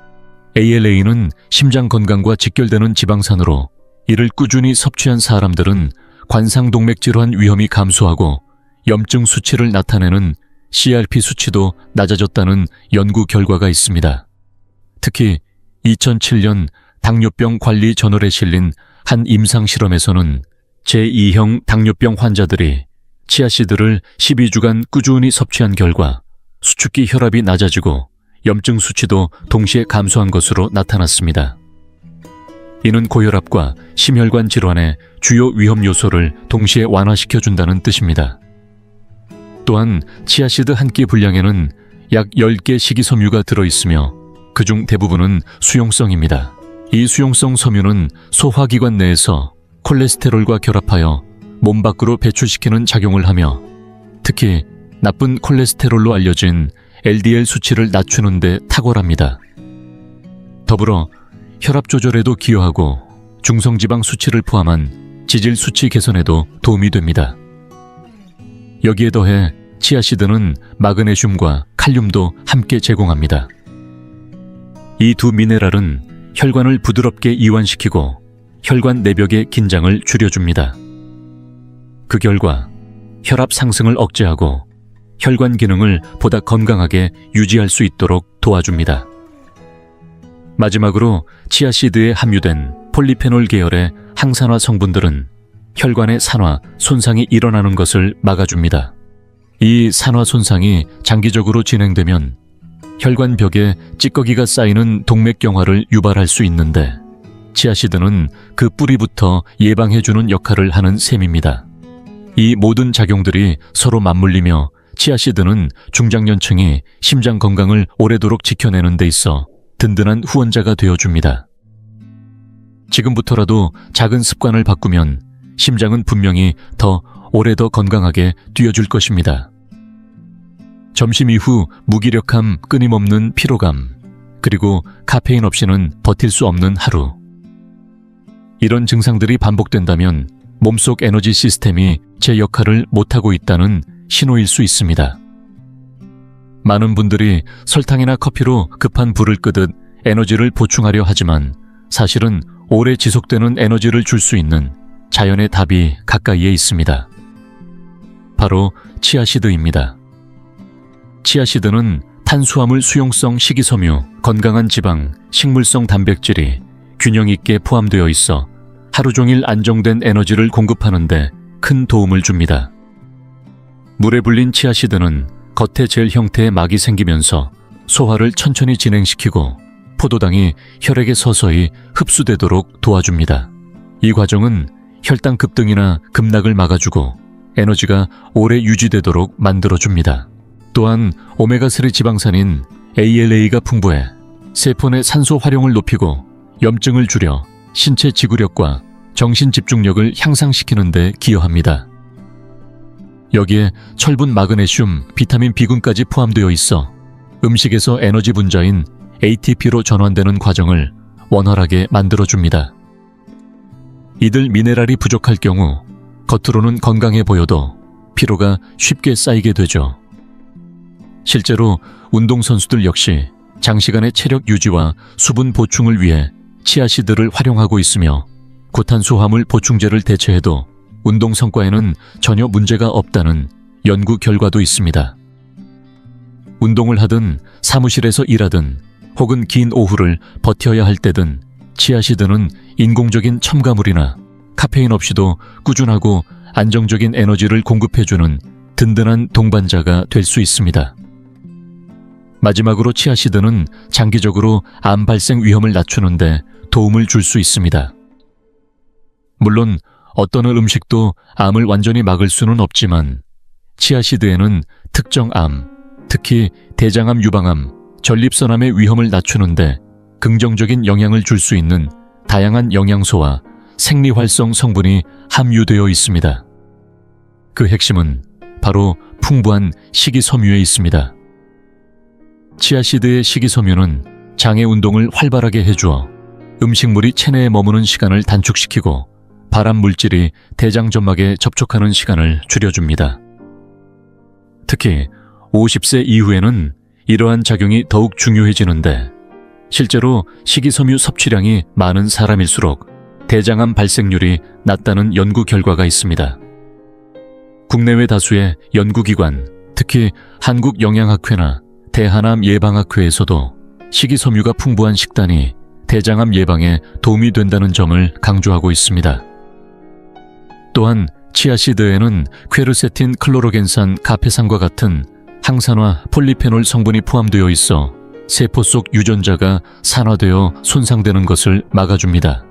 [SPEAKER 1] ALA는 심장 건강과 직결되는 지방산으로, 이를 꾸준히 섭취한 사람들은 관상동맥 질환 위험이 감소하고 염증 수치를 나타내는 CRP 수치도 낮아졌다는 연구 결과가 있습니다. 특히 2007년 당뇨병 관리 저널에 실린 한 임상 실험에서는 제2형 당뇨병 환자들이 치아씨드를 12주간 꾸준히 섭취한 결과 수축기 혈압이 낮아지고 염증 수치도 동시에 감소한 것으로 나타났습니다. 이는 고혈압과 심혈관 질환의 주요 위험 요소를 동시에 완화시켜준다는 뜻입니다. 또한 치아씨드 한 끼 분량에는 약 10개 식이섬유가 들어있으며 그중 대부분은 수용성입니다. 이 수용성 섬유는 소화기관 내에서 콜레스테롤과 결합하여 몸 밖으로 배출시키는 작용을 하며, 특히 나쁜 콜레스테롤로 알려진 LDL 수치를 낮추는 데 탁월합니다. 더불어 혈압 조절에도 기여하고 중성지방 수치를 포함한 지질 수치 개선에도 도움이 됩니다. 여기에 더해 치아씨드는 마그네슘과 칼륨도 함께 제공합니다. 이 두 미네랄은 혈관을 부드럽게 이완시키고 혈관 내벽의 긴장을 줄여줍니다. 그 결과 혈압 상승을 억제하고 혈관 기능을 보다 건강하게 유지할 수 있도록 도와줍니다. 마지막으로 치아씨드에 함유된 폴리페놀 계열의 항산화 성분들은 혈관의 산화, 손상이 일어나는 것을 막아줍니다. 이 산화 손상이 장기적으로 진행되면 혈관벽에 찌꺼기가 쌓이는 동맥경화를 유발할 수 있는데 치아씨드는 그 뿌리부터 예방해주는 역할을 하는 셈입니다. 이 모든 작용들이 서로 맞물리며 치아씨드는 중장년층이 심장 건강을 오래도록 지켜내는 데 있어 든든한 후원자가 되어줍니다. 지금부터라도 작은 습관을 바꾸면 심장은 분명히 더 오래 더 건강하게 뛰어줄 것입니다. 점심 이후 무기력함, 끊임없는 피로감, 그리고 카페인 없이는 버틸 수 없는 하루. 이런 증상들이 반복된다면 몸속 에너지 시스템이 제 역할을 못하고 있다는 신호일 수 있습니다. 많은 분들이 설탕이나 커피로 급한 불을 끄듯 에너지를 보충하려 하지만 사실은 오래 지속되는 에너지를 줄 수 있는 자연의 답이 가까이에 있습니다. 바로 치아씨드입니다. 치아씨드는 탄수화물 수용성 식이섬유, 건강한 지방, 식물성 단백질이 균형 있게 포함되어 있어 하루 종일 안정된 에너지를 공급하는 데 큰 도움을 줍니다. 물에 불린 치아씨드는 겉에 젤 형태의 막이 생기면서 소화를 천천히 진행시키고 포도당이 혈액에 서서히 흡수되도록 도와줍니다. 이 과정은 혈당 급등이나 급락을 막아주고 에너지가 오래 유지되도록 만들어줍니다. 또한 오메가3 지방산인 ALA가 풍부해 세포 내 산소 활용을 높이고 염증을 줄여 신체 지구력과 정신 집중력을 향상시키는 데 기여합니다. 여기에 철분, 마그네슘, 비타민 B군까지 포함되어 있어 음식에서 에너지 분자인 ATP로 전환되는 과정을 원활하게 만들어줍니다. 이들 미네랄이 부족할 경우 겉으로는 건강해 보여도 피로가 쉽게 쌓이게 되죠. 실제로 운동선수들 역시 장시간의 체력 유지와 수분 보충을 위해 치아씨드를 활용하고 있으며 고탄수화물 보충제를 대체해도 운동 성과에는 전혀 문제가 없다는 연구 결과도 있습니다. 운동을 하든 사무실에서 일하든 혹은 긴 오후를 버텨야 할 때든 치아씨드는 인공적인 첨가물이나 카페인 없이도 꾸준하고 안정적인 에너지를 공급해주는 든든한 동반자가 될 수 있습니다. 마지막으로 치아씨드는 장기적으로 암 발생 위험을 낮추는 데 도움을 줄 수 있습니다. 물론 어떤 음식도 암을 완전히 막을 수는 없지만 치아씨드에는 특정 암, 특히 대장암 유방암, 전립선암의 위험을 낮추는데 긍정적인 영향을 줄 수 있는 다양한 영양소와 생리활성 성분이 함유되어 있습니다. 그 핵심은 바로 풍부한 식이섬유에 있습니다. 치아씨드의 식이섬유는 장의 운동을 활발하게 해주어 음식물이 체내에 머무는 시간을 단축시키고 발암 물질이 대장 점막에 접촉하는 시간을 줄여줍니다. 특히 50세 이후에는 이러한 작용이 더욱 중요해지는데 실제로 식이섬유 섭취량이 많은 사람일수록 대장암 발생률이 낮다는 연구 결과가 있습니다. 국내외 다수의 연구기관, 특히 한국영양학회나 대한암 예방학회에서도 식이섬유가 풍부한 식단이 대장암 예방에 도움이 된다는 점을 강조하고 있습니다. 또한 치아씨드에는 퀘르세틴 클로로겐산 가페산과 같은 항산화 폴리페놀 성분이 포함되어 있어 세포 속 유전자가 산화되어 손상되는 것을 막아줍니다.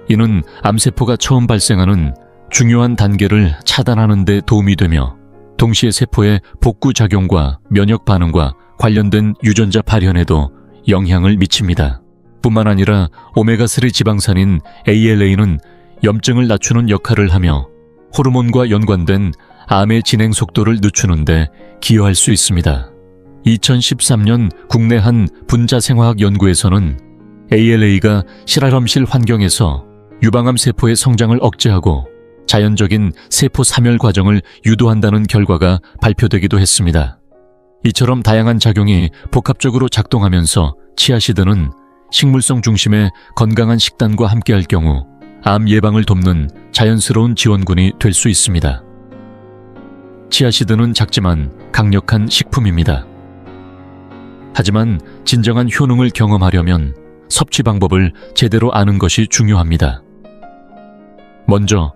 [SPEAKER 1] 이는 암세포가 처음 발생하는 중요한 단계를 차단하는 데 도움이 되며 동시에 세포의 복구작용과 면역 반응과 관련된 유전자 발현에도 영향을 미칩니다. 뿐만 아니라 오메가3 지방산인 ALA는 염증을 낮추는 역할을 하며 호르몬과 연관된 암의 진행 속도를 늦추는 데 기여할 수 있습니다. 2013년 국내 한 분자생화학 연구에서는 ALA가 실험실 환경에서 유방암 세포의 성장을 억제하고 자연적인 세포 사멸 과정을 유도한다는 결과가 발표되기도 했습니다. 이처럼 다양한 작용이 복합적으로 작동하면서 치아시드는 식물성 중심의 건강한 식단과 함께할 경우 암 예방을 돕는 자연스러운 지원군이 될 수 있습니다. 치아시드는 작지만 강력한 식품입니다. 하지만 진정한 효능을 경험하려면 섭취 방법을 제대로 아는 것이 중요합니다. 먼저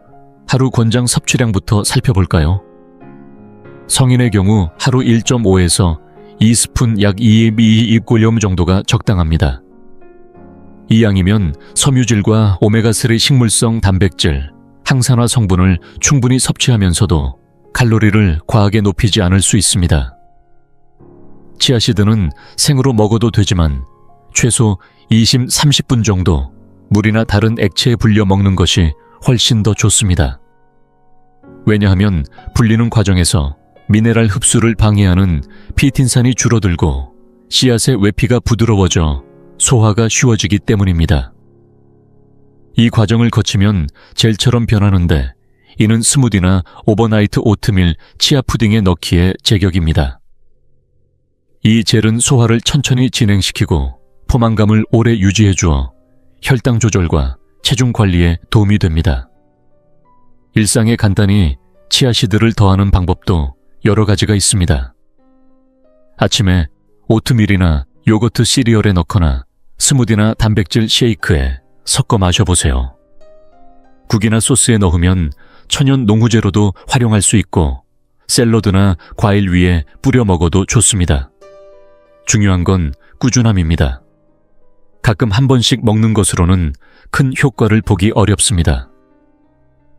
[SPEAKER 1] 하루 권장 섭취량부터 살펴볼까요? 성인의 경우 하루 1.5에서 2스푼 약 2-2 정도가 적당합니다. 이 양이면 섬유질과 오메가3 식물성 단백질, 항산화 성분을 충분히 섭취하면서도 칼로리를 과하게 높이지 않을 수 있습니다. 치아시드는 생으로 먹어도 되지만 최소 20-30분 정도 물이나 다른 액체에 불려 먹는 것이 훨씬 더 좋습니다. 왜냐하면 불리는 과정에서 미네랄 흡수를 방해하는 피틴산이 줄어들고 씨앗의 외피가 부드러워져 소화가 쉬워지기 때문입니다. 이 과정을 거치면 젤처럼 변하는데 이는 스무디나 오버나이트 오트밀, 치아 푸딩에 넣기에 제격입니다. 이 젤은 소화를 천천히 진행시키고 포만감을 오래 유지해주어 혈당 조절과 체중 관리에 도움이 됩니다. 일상에 간단히 치아시드를 더하는 방법도 여러 가지가 있습니다. 아침에 오트밀이나 요거트 시리얼에 넣거나 스무디나 단백질 쉐이크에 섞어 마셔보세요. 국이나 소스에 넣으면 천연 농후제로도 활용할 수 있고 샐러드나 과일 위에 뿌려 먹어도 좋습니다. 중요한 건 꾸준함입니다. 가끔 한 번씩 먹는 것으로는 큰 효과를 보기 어렵습니다.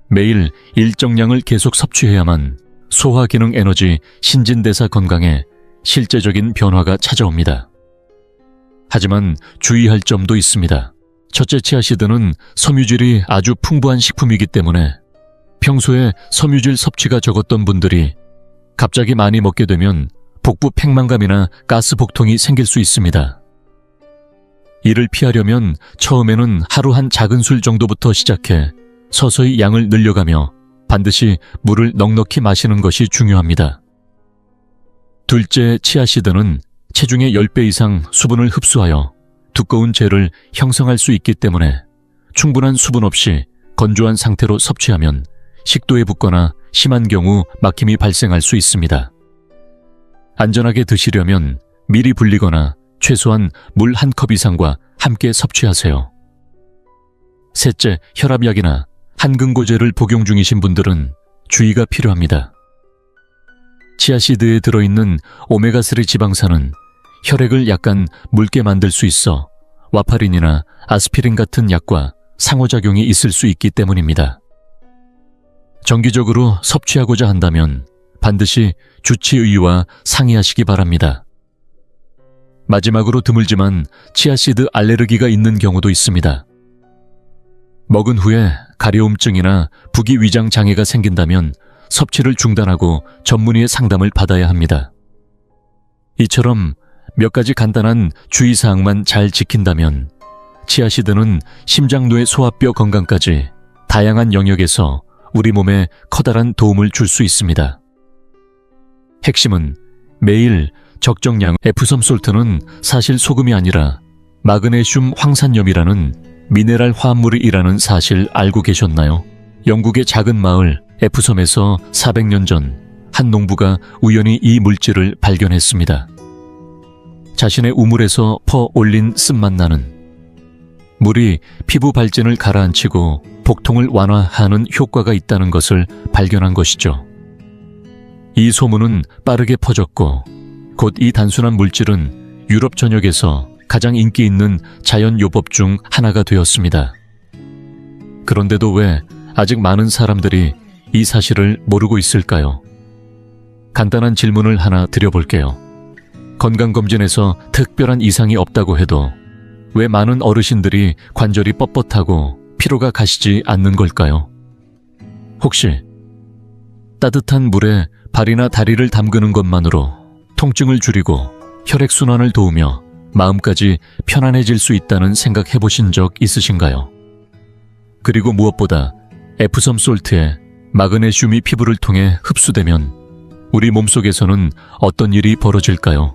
[SPEAKER 1] 매일 일정량을 계속 섭취해야만 소화 기능 에너지, 신진대사 건강에 실제적인 변화가 찾아옵니다. 하지만 주의할 점도 있습니다. 첫째, 치아시드는 섬유질이 아주 풍부한 식품이기 때문에 평소에 섬유질 섭취가 적었던 분들이 갑자기 많이 먹게 되면 복부 팽만감이나 가스 복통이 생길 수 있습니다. 이를 피하려면 처음에는 하루 한 작은 술 정도부터 시작해 서서히 양을 늘려가며 반드시 물을 넉넉히 마시는 것이 중요합니다. 둘째, 치아시드는 체중의 10배 이상 수분을 흡수하여 두꺼운 젤을 형성할 수 있기 때문에 충분한 수분 없이 건조한 상태로 섭취하면 식도에 붓거나 심한 경우 막힘이 발생할 수 있습니다. 안전하게 드시려면 미리 불리거나 최소한 물 1컵 이상과 함께 섭취하세요. 셋째, 혈압약이나 한근고제를 복용 중이신 분들은 주의가 필요합니다. 치아시드에 들어있는 오메가3 지방산은 혈액을 약간 묽게 만들 수 있어 와파린이나 아스피린 같은 약과 상호작용이 있을 수 있기 때문입니다. 정기적으로 섭취하고자 한다면 반드시 주치의와 상의하시기 바랍니다. 마지막으로 드물지만 치아시드 알레르기가 있는 경우도 있습니다. 먹은 후에 가려움증이나 부기위장 장애가 생긴다면 섭취를 중단하고 전문의의 상담을 받아야 합니다. 이처럼 몇 가지 간단한 주의사항만 잘 지킨다면 치아시드는 심장뇌 소화뼈 건강까지 다양한 영역에서 우리 몸에 커다란 도움을 줄 수 있습니다. 핵심은 매일 적정량 에프섬 솔트는 사실 소금이 아니라 마그네슘 황산염이라는 미네랄 화합물이라는 사실 알고 계셨나요? 영국의 작은 마을 에프섬에서 400년 전 한 농부가 우연히 이 물질을 발견했습니다. 자신의 우물에서 퍼 올린 쓴맛 나는 물이 피부 발진을 가라앉히고 복통을 완화하는 효과가 있다는 것을 발견한 것이죠. 이 소문은 빠르게 퍼졌고 곧 이 단순한 물질은 유럽 전역에서 가장 인기 있는 자연요법 중 하나가 되었습니다. 그런데도 왜 아직 많은 사람들이 이 사실을 모르고 있을까요? 간단한 질문을 하나 드려볼게요. 건강검진에서 특별한 이상이 없다고 해도 왜 많은 어르신들이 관절이 뻣뻣하고 피로가 가시지 않는 걸까요? 혹시 따뜻한 물에 발이나 다리를 담그는 것만으로 통증을 줄이고 혈액순환을 도우며 마음까지 편안해질 수 있다는 생각해 보신 적 있으신가요? 그리고 무엇보다 에프섬 솔트에 마그네슘이 피부를 통해 흡수되면 우리 몸속에서는 어떤 일이 벌어질까요?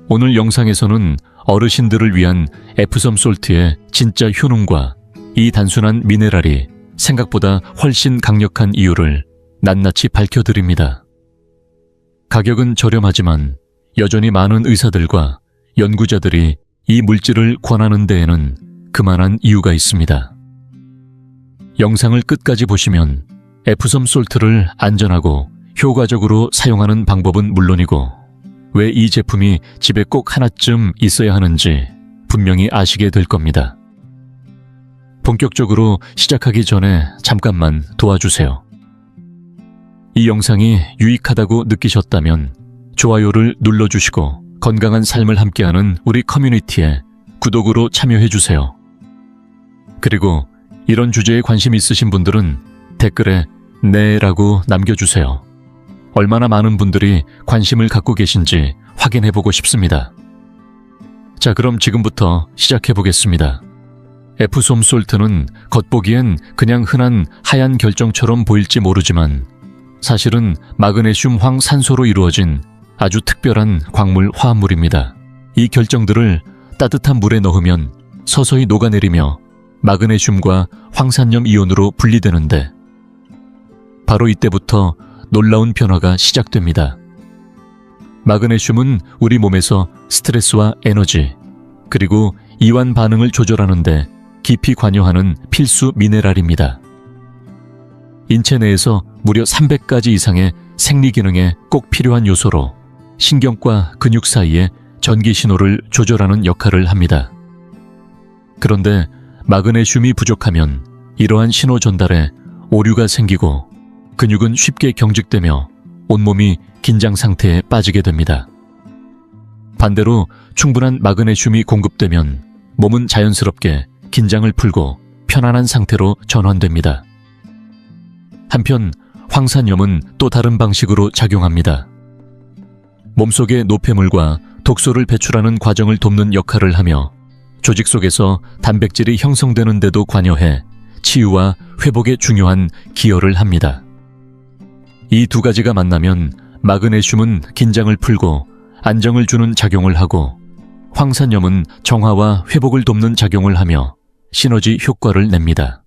[SPEAKER 1] 오늘 영상에서는 어르신들을 위한 에프섬 솔트의 진짜 효능과 이 단순한 미네랄이 생각보다 훨씬 강력한 이유를 낱낱이 밝혀드립니다. 가격은 저렴하지만 여전히 많은 의사들과 연구자들이 이 물질을 권하는 데에는 그만한 이유가 있습니다. 영상을 끝까지 보시면 에프섬 솔트를 안전하고 효과적으로 사용하는 방법은 물론이고 왜 이 제품이 집에 꼭 하나쯤 있어야 하는지 분명히 아시게 될 겁니다. 본격적으로 시작하기 전에 잠깐만 도와주세요. 이 영상이 유익하다고 느끼셨다면 좋아요를 눌러주시고 건강한 삶을 함께하는 우리 커뮤니티에 구독으로 참여해주세요. 그리고 이런 주제에 관심 있으신 분들은 댓글에 네 라고 남겨주세요. 얼마나 많은 분들이 관심을 갖고 계신지 확인해보고 싶습니다. 자, 그럼 지금부터 시작해보겠습니다. 에프솜 솔트는 겉보기엔 그냥 흔한 하얀 결정처럼 보일지 모르지만 사실은 마그네슘 황산소로 이루어진 아주 특별한 광물 화합물입니다. 이 결정들을 따뜻한 물에 넣으면 서서히 녹아내리며 마그네슘과 황산염 이온으로 분리되는데 바로 이때부터 놀라운 변화가 시작됩니다. 마그네슘은 우리 몸에서 스트레스와 에너지, 그리고 이완 반응을 조절하는데 깊이 관여하는 필수 미네랄입니다. 인체 내에서 무려 300가지 이상의 생리 기능에 꼭 필요한 요소로 신경과 근육 사이에 전기 신호를 조절하는 역할을 합니다. 그런데 마그네슘이 부족하면 이러한 신호 전달에 오류가 생기고 근육은 쉽게 경직되며 온몸이 긴장 상태에 빠지게 됩니다. 반대로 충분한 마그네슘이 공급되면 몸은 자연스럽게 긴장을 풀고 편안한 상태로 전환됩니다. 한편 황산염은 또 다른 방식으로 작용합니다. 몸속의 노폐물과 독소를 배출하는 과정을 돕는 역할을 하며 조직 속에서 단백질이 형성되는 데도 관여해 치유와 회복에 중요한 기여를 합니다. 이 두 가지가 만나면 마그네슘은 긴장을 풀고 안정을 주는 작용을 하고 황산염은 정화와 회복을 돕는 작용을 하며 시너지 효과를 냅니다.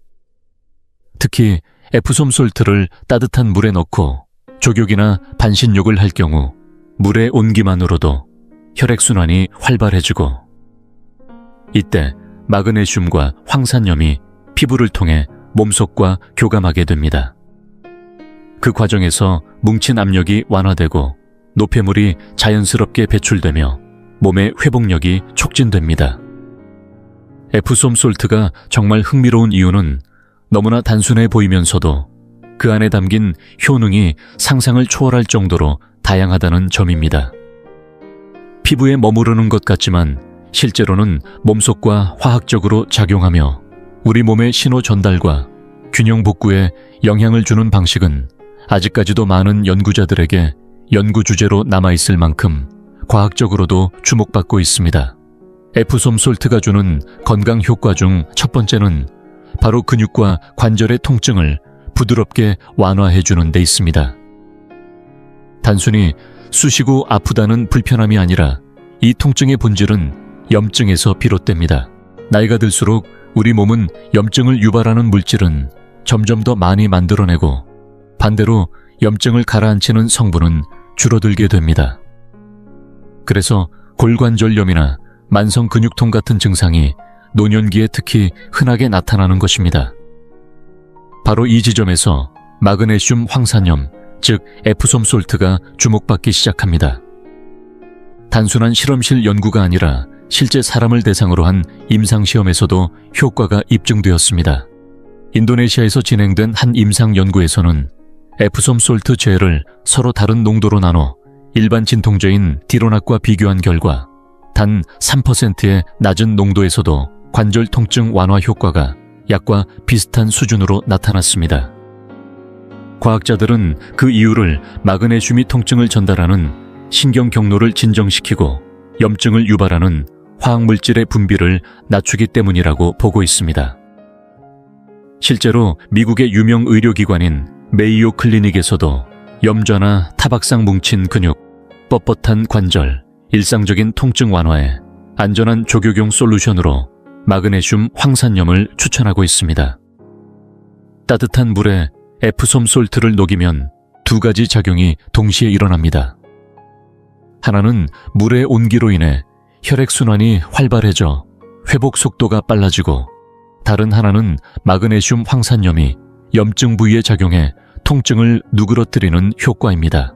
[SPEAKER 1] 특히 에프솜 솔트를 따뜻한 물에 넣고 족욕이나 반신욕을 할 경우 물의 온기만으로도 혈액순환이 활발해지고 이때 마그네슘과 황산염이 피부를 통해 몸속과 교감하게 됩니다. 그 과정에서 뭉친 압력이 완화되고 노폐물이 자연스럽게 배출되며 몸의 회복력이 촉진됩니다. 에프솜 솔트가 정말 흥미로운 이유는 너무나 단순해 보이면서도 그 안에 담긴 효능이 상상을 초월할 정도로 다양하다는 점입니다. 피부에 머무르는 것 같지만 실제로는 몸속과 화학적으로 작용하며 우리 몸의 신호 전달과 균형 복구에 영향을 주는 방식은 아직까지도 많은 연구자들에게 연구 주제로 남아있을 만큼 과학적으로도 주목받고 있습니다. 에프솜 솔트가 주는 건강 효과 중 첫 번째는 바로 근육과 관절의 통증을 부드럽게 완화해주는 데 있습니다. 단순히 쑤시고 아프다는 불편함이 아니라 이 통증의 본질은 염증에서 비롯됩니다. 나이가 들수록 우리 몸은 염증을 유발하는 물질은 점점 더 많이 만들어내고 반대로 염증을 가라앉히는 성분은 줄어들게 됩니다. 그래서 골관절염이나 만성 근육통 같은 증상이 노년기에 특히 흔하게 나타나는 것입니다. 바로 이 지점에서 마그네슘 황산염, 즉 에프솜 솔트가 주목받기 시작합니다. 단순한 실험실 연구가 아니라 실제 사람을 대상으로 한 임상시험에서도 효과가 입증되었습니다. 인도네시아에서 진행된 한 임상 연구에서는 에프솜 솔트 젤을 서로 다른 농도로 나눠 일반 진통제인 디로낙과 비교한 결과 단 3%의 낮은 농도에서도 관절 통증 완화 효과가 약과 비슷한 수준으로 나타났습니다. 과학자들은 그 이유를 마그네슘이 통증을 전달하는 신경 경로를 진정시키고 염증을 유발하는 화학물질의 분비를 낮추기 때문이라고 보고 있습니다. 실제로 미국의 유명 의료기관인 메이오 클리닉에서도 염좌나 타박상 뭉친 근육, 뻣뻣한 관절, 일상적인 통증 완화에 안전한 조격용 솔루션으로 마그네슘 황산염을 추천하고 있습니다. 따뜻한 물에 에프솜 솔트를 녹이면 두 가지 작용이 동시에 일어납니다. 하나는 물의 온기로 인해 혈액순환이 활발해져 회복 속도가 빨라지고, 다른 하나는 마그네슘 황산염이 염증 부위에 작용해 통증을 누그러뜨리는 효과입니다.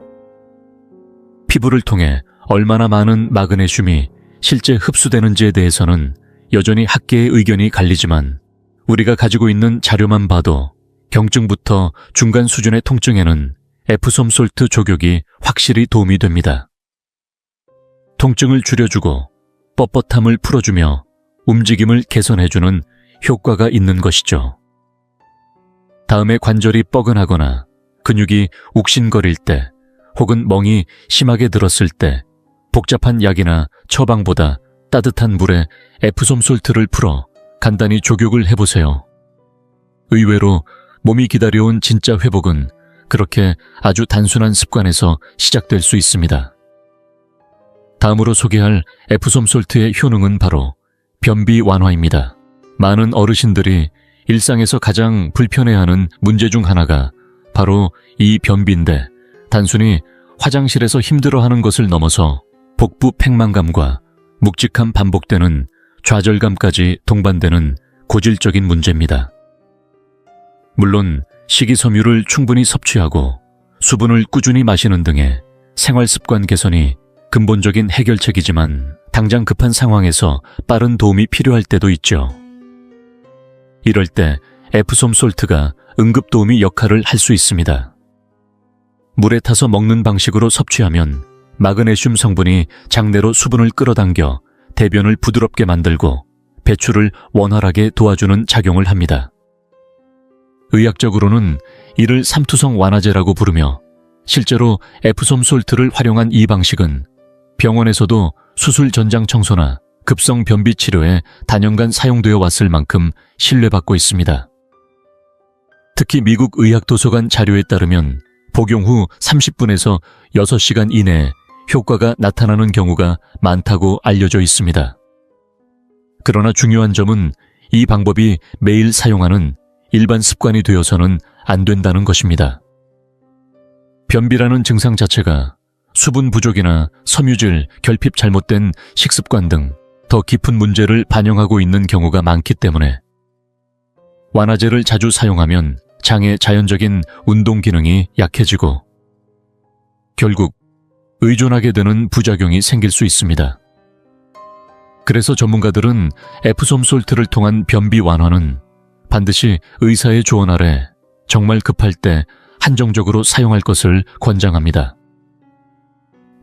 [SPEAKER 1] 피부를 통해 얼마나 많은 마그네슘이 실제 흡수되는지에 대해서는 여전히 학계의 의견이 갈리지만, 우리가 가지고 있는 자료만 봐도 경증부터 중간 수준의 통증에는 에프솜 솔트 조격이 확실히 도움이 됩니다. 통증을 줄여주고 뻣뻣함을 풀어주며 움직임을 개선해주는 효과가 있는 것이죠. 다음에 관절이 뻐근하거나 근육이 욱신거릴 때, 혹은 멍이 심하게 들었을 때 복잡한 약이나 처방보다 따뜻한 물에 에프솜 솔트를 풀어 간단히 조격을 해보세요. 의외로 몸이 기다려온 진짜 회복은 그렇게 아주 단순한 습관에서 시작될 수 있습니다. 다음으로 소개할 에프솜 솔트의 효능은 바로 변비 완화입니다. 많은 어르신들이 일상에서 가장 불편해하는 문제 중 하나가 바로 이 변비인데, 단순히 화장실에서 힘들어하는 것을 넘어서 복부 팽만감과 묵직함 반복되는 좌절감까지 동반되는 고질적인 문제입니다. 물론 식이섬유를 충분히 섭취하고 수분을 꾸준히 마시는 등의 생활습관 개선이 근본적인 해결책이지만, 당장 급한 상황에서 빠른 도움이 필요할 때도 있죠. 이럴 때 에프솜 솔트가 응급도우미 역할을 할 수 있습니다. 물에 타서 먹는 방식으로 섭취하면 마그네슘 성분이 장내로 수분을 끌어당겨 대변을 부드럽게 만들고 배출을 원활하게 도와주는 작용을 합니다. 의학적으로는 이를 삼투성 완화제라고 부르며, 실제로 에프솜 솔트를 활용한 이 방식은 병원에서도 수술 전장 청소나 급성 변비 치료에 단연간 사용되어 왔을 만큼 신뢰받고 있습니다. 특히 미국 의학도서관 자료에 따르면 복용 후 30분에서 6시간 이내에 효과가 나타나는 경우가 많다고 알려져 있습니다. 그러나 중요한 점은 이 방법이 매일 사용하는 일반 습관이 되어서는 안 된다는 것입니다. 변비라는 증상 자체가 수분 부족이나 섬유질, 결핍 잘못된 식습관 등 더 깊은 문제를 반영하고 있는 경우가 많기 때문에 완화제를 자주 사용하면 장의 자연적인 운동 기능이 약해지고 결국 의존하게 되는 부작용이 생길 수 있습니다. 그래서 전문가들은 에프솜 솔트를 통한 변비 완화는 반드시 의사의 조언 아래 정말 급할 때 한정적으로 사용할 것을 권장합니다.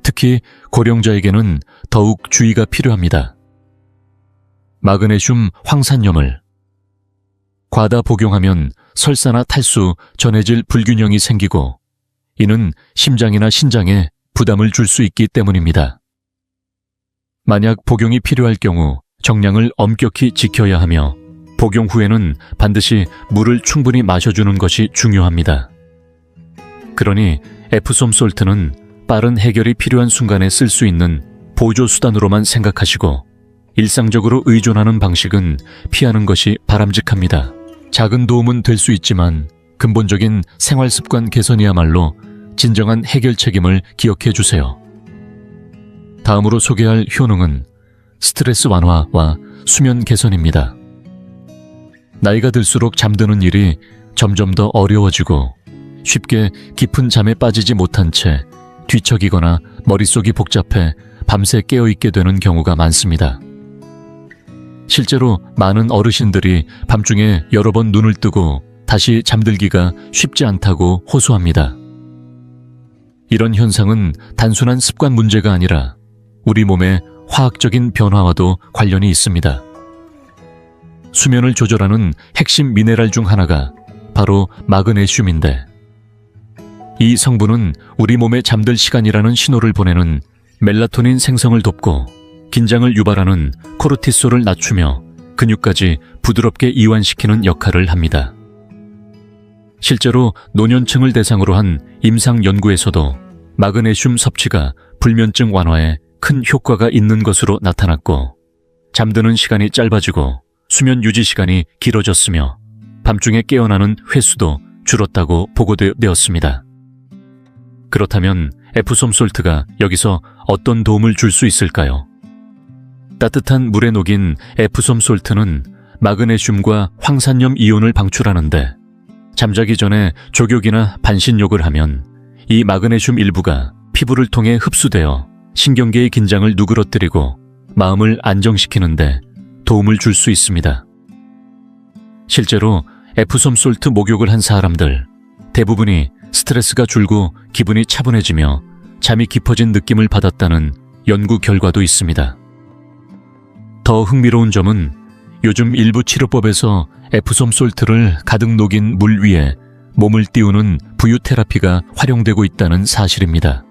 [SPEAKER 1] 특히 고령자에게는 더욱 주의가 필요합니다. 마그네슘 황산염을 과다 복용하면 설사나 탈수, 전해질 불균형이 생기고, 이는 심장이나 신장에 부담을 줄 수 있기 때문입니다. 만약 복용이 필요할 경우 정량을 엄격히 지켜야 하며, 복용 후에는 반드시 물을 충분히 마셔주는 것이 중요합니다. 그러니 에프솜 솔트는 빠른 해결이 필요한 순간에 쓸 수 있는 보조 수단으로만 생각하시고, 일상적으로 의존하는 방식은 피하는 것이 바람직합니다. 작은 도움은 될 수 있지만 근본적인 생활습관 개선이야말로 진정한 해결 책임을 기억해 주세요. 다음으로 소개할 효능은 스트레스 완화와 수면 개선입니다. 나이가 들수록 잠드는 일이 점점 더 어려워지고 쉽게 깊은 잠에 빠지지 못한 채 뒤척이거나 머릿속이 복잡해 밤새 깨어있게 되는 경우가 많습니다. 실제로 많은 어르신들이 밤중에 여러 번 눈을 뜨고 다시 잠들기가 쉽지 않다고 호소합니다. 이런 현상은 단순한 습관 문제가 아니라 우리 몸의 화학적인 변화와도 관련이 있습니다. 수면을 조절하는 핵심 미네랄 중 하나가 바로 마그네슘인데, 이 성분은 우리 몸에 잠들 시간이라는 신호를 보내는 멜라토닌 생성을 돕고 긴장을 유발하는 코르티솔을 낮추며 근육까지 부드럽게 이완시키는 역할을 합니다. 실제로 노년층을 대상으로 한 임상 연구에서도 마그네슘 섭취가 불면증 완화에 큰 효과가 있는 것으로 나타났고, 잠드는 시간이 짧아지고 수면 유지 시간이 길어졌으며 밤중에 깨어나는 횟수도 줄었다고 보고되었습니다. 그렇다면 에프솜 솔트가 여기서 어떤 도움을 줄 수 있을까요? 따뜻한 물에 녹인 에프솜 솔트는 마그네슘과 황산염 이온을 방출하는데, 잠자기 전에 족욕이나 반신욕을 하면 이 마그네슘 일부가 피부를 통해 흡수되어 신경계의 긴장을 누그러뜨리고 마음을 안정시키는데 도움을 줄 수 있습니다. 실제로 에프솜 솔트 목욕을 한 사람들 대부분이 스트레스가 줄고 기분이 차분해지며 잠이 깊어진 느낌을 받았다는 연구 결과도 있습니다. 더 흥미로운 점은 요즘 일부 치료법에서 에프솜 솔트를 가득 녹인 물 위에 몸을 띄우는 부유 테라피가 활용되고 있다는 사실입니다.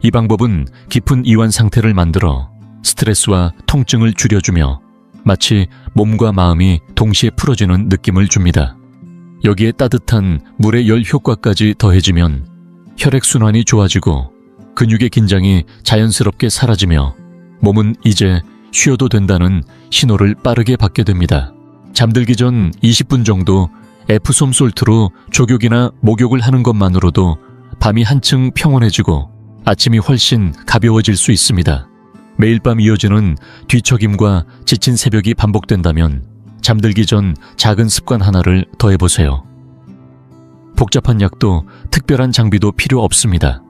[SPEAKER 1] 이 방법은 깊은 이완 상태를 만들어 스트레스와 통증을 줄여주며 마치 몸과 마음이 동시에 풀어지는 느낌을 줍니다. 여기에 따뜻한 물의 열 효과까지 더해지면 혈액순환이 좋아지고 근육의 긴장이 자연스럽게 사라지며 몸은 이제 쉬어도 된다는 신호를 빠르게 받게 됩니다. 잠들기 전 20분 정도 에프솜 솔트로 족욕이나 목욕을 하는 것만으로도 밤이 한층 평온해지고 아침이 훨씬 가벼워질 수 있습니다. 매일 밤 이어지는 뒤척임과 지친 새벽이 반복된다면 잠들기 전 작은 습관 하나를 더해보세요. 복잡한 약도 특별한 장비도 필요 없습니다.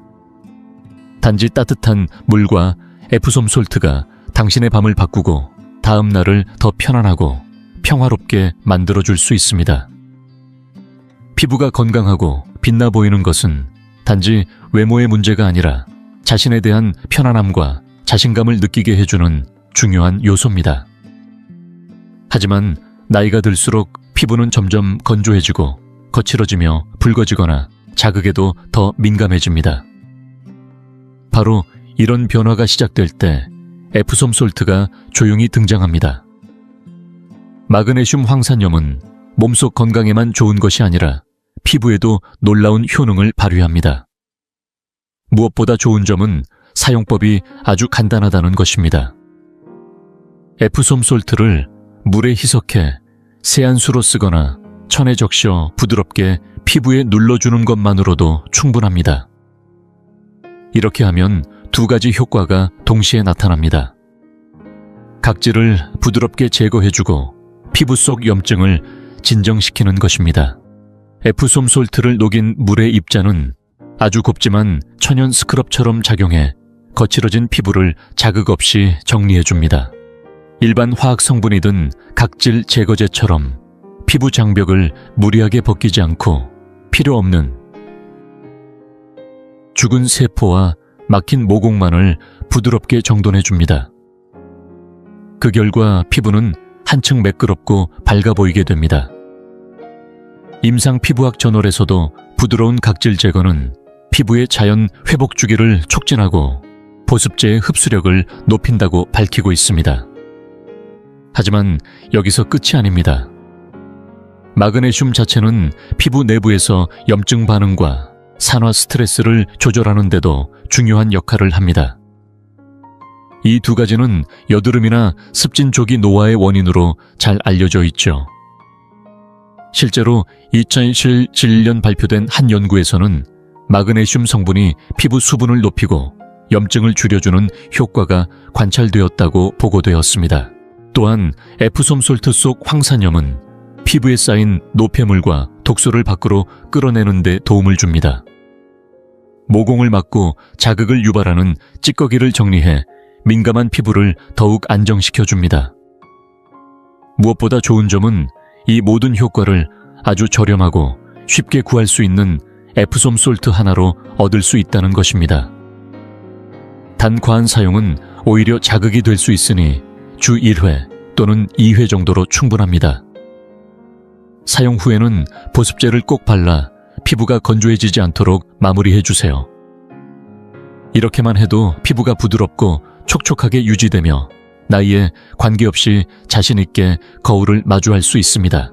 [SPEAKER 1] 단지 따뜻한 물과 에프솜 솔트가 당신의 밤을 바꾸고 다음 날을 더 편안하고 평화롭게 만들어줄 수 있습니다. 피부가 건강하고 빛나 보이는 것은 단지 외모의 문제가 아니라 자신에 대한 편안함과 자신감을 느끼게 해주는 중요한 요소입니다. 하지만 나이가 들수록 피부는 점점 건조해지고 거칠어지며 붉어지거나 자극에도 더 민감해집니다. 바로 이런 변화가 시작될 때 에프솜 솔트가 조용히 등장합니다. 마그네슘 황산염은 몸속 건강에만 좋은 것이 아니라 피부에도 놀라운 효능을 발휘합니다. 무엇보다 좋은 점은 사용법이 아주 간단하다는 것입니다. 에프솜 솔트를 물에 희석해 세안수로 쓰거나 천에 적셔 부드럽게 피부에 눌러주는 것만으로도 충분합니다. 이렇게 하면 두 가지 효과가 동시에 나타납니다. 각질을 부드럽게 제거해주고 피부 속 염증을 진정시키는 것입니다. 에프솜 솔트를 녹인 물의 입자는 아주 곱지만 천연 스크럽처럼 작용해 거칠어진 피부를 자극 없이 정리해줍니다. 일반 화학 성분이든 각질 제거제처럼 피부 장벽을 무리하게 벗기지 않고 필요 없는 죽은 세포와 막힌 모공만을 부드럽게 정돈해줍니다. 그 결과 피부는 한층 매끄럽고 밝아 보이게 됩니다. 임상 피부학 저널에서도 부드러운 각질 제거는 피부의 자연 회복 주기를 촉진하고 보습제의 흡수력을 높인다고 밝히고 있습니다. 하지만 여기서 끝이 아닙니다. 마그네슘 자체는 피부 내부에서 염증 반응과 산화 스트레스를 조절하는 데도 중요한 역할을 합니다. 이 두 가지는 여드름이나 습진 조기 노화의 원인으로 잘 알려져 있죠. 실제로 2017년 발표된 한 연구에서는 마그네슘 성분이 피부 수분을 높이고 염증을 줄여주는 효과가 관찰되었다고 보고되었습니다. 또한 에프솜 솔트 속 황산염은 피부에 쌓인 노폐물과 독소를 밖으로 끌어내는 데 도움을 줍니다. 모공을 막고 자극을 유발하는 찌꺼기를 정리해 민감한 피부를 더욱 안정시켜줍니다. 무엇보다 좋은 점은 이 모든 효과를 아주 저렴하고 쉽게 구할 수 있는 에프솜 솔트 하나로 얻을 수 있다는 것입니다. 단 과한 사용은 오히려 자극이 될 수 있으니 주 1회 또는 2회 정도로 충분합니다. 사용 후에는 보습제를 꼭 발라 피부가 건조해지지 않도록 마무리해주세요. 이렇게만 해도 피부가 부드럽고 촉촉하게 유지되며 나이에 관계없이 자신있게 거울을 마주할 수 있습니다.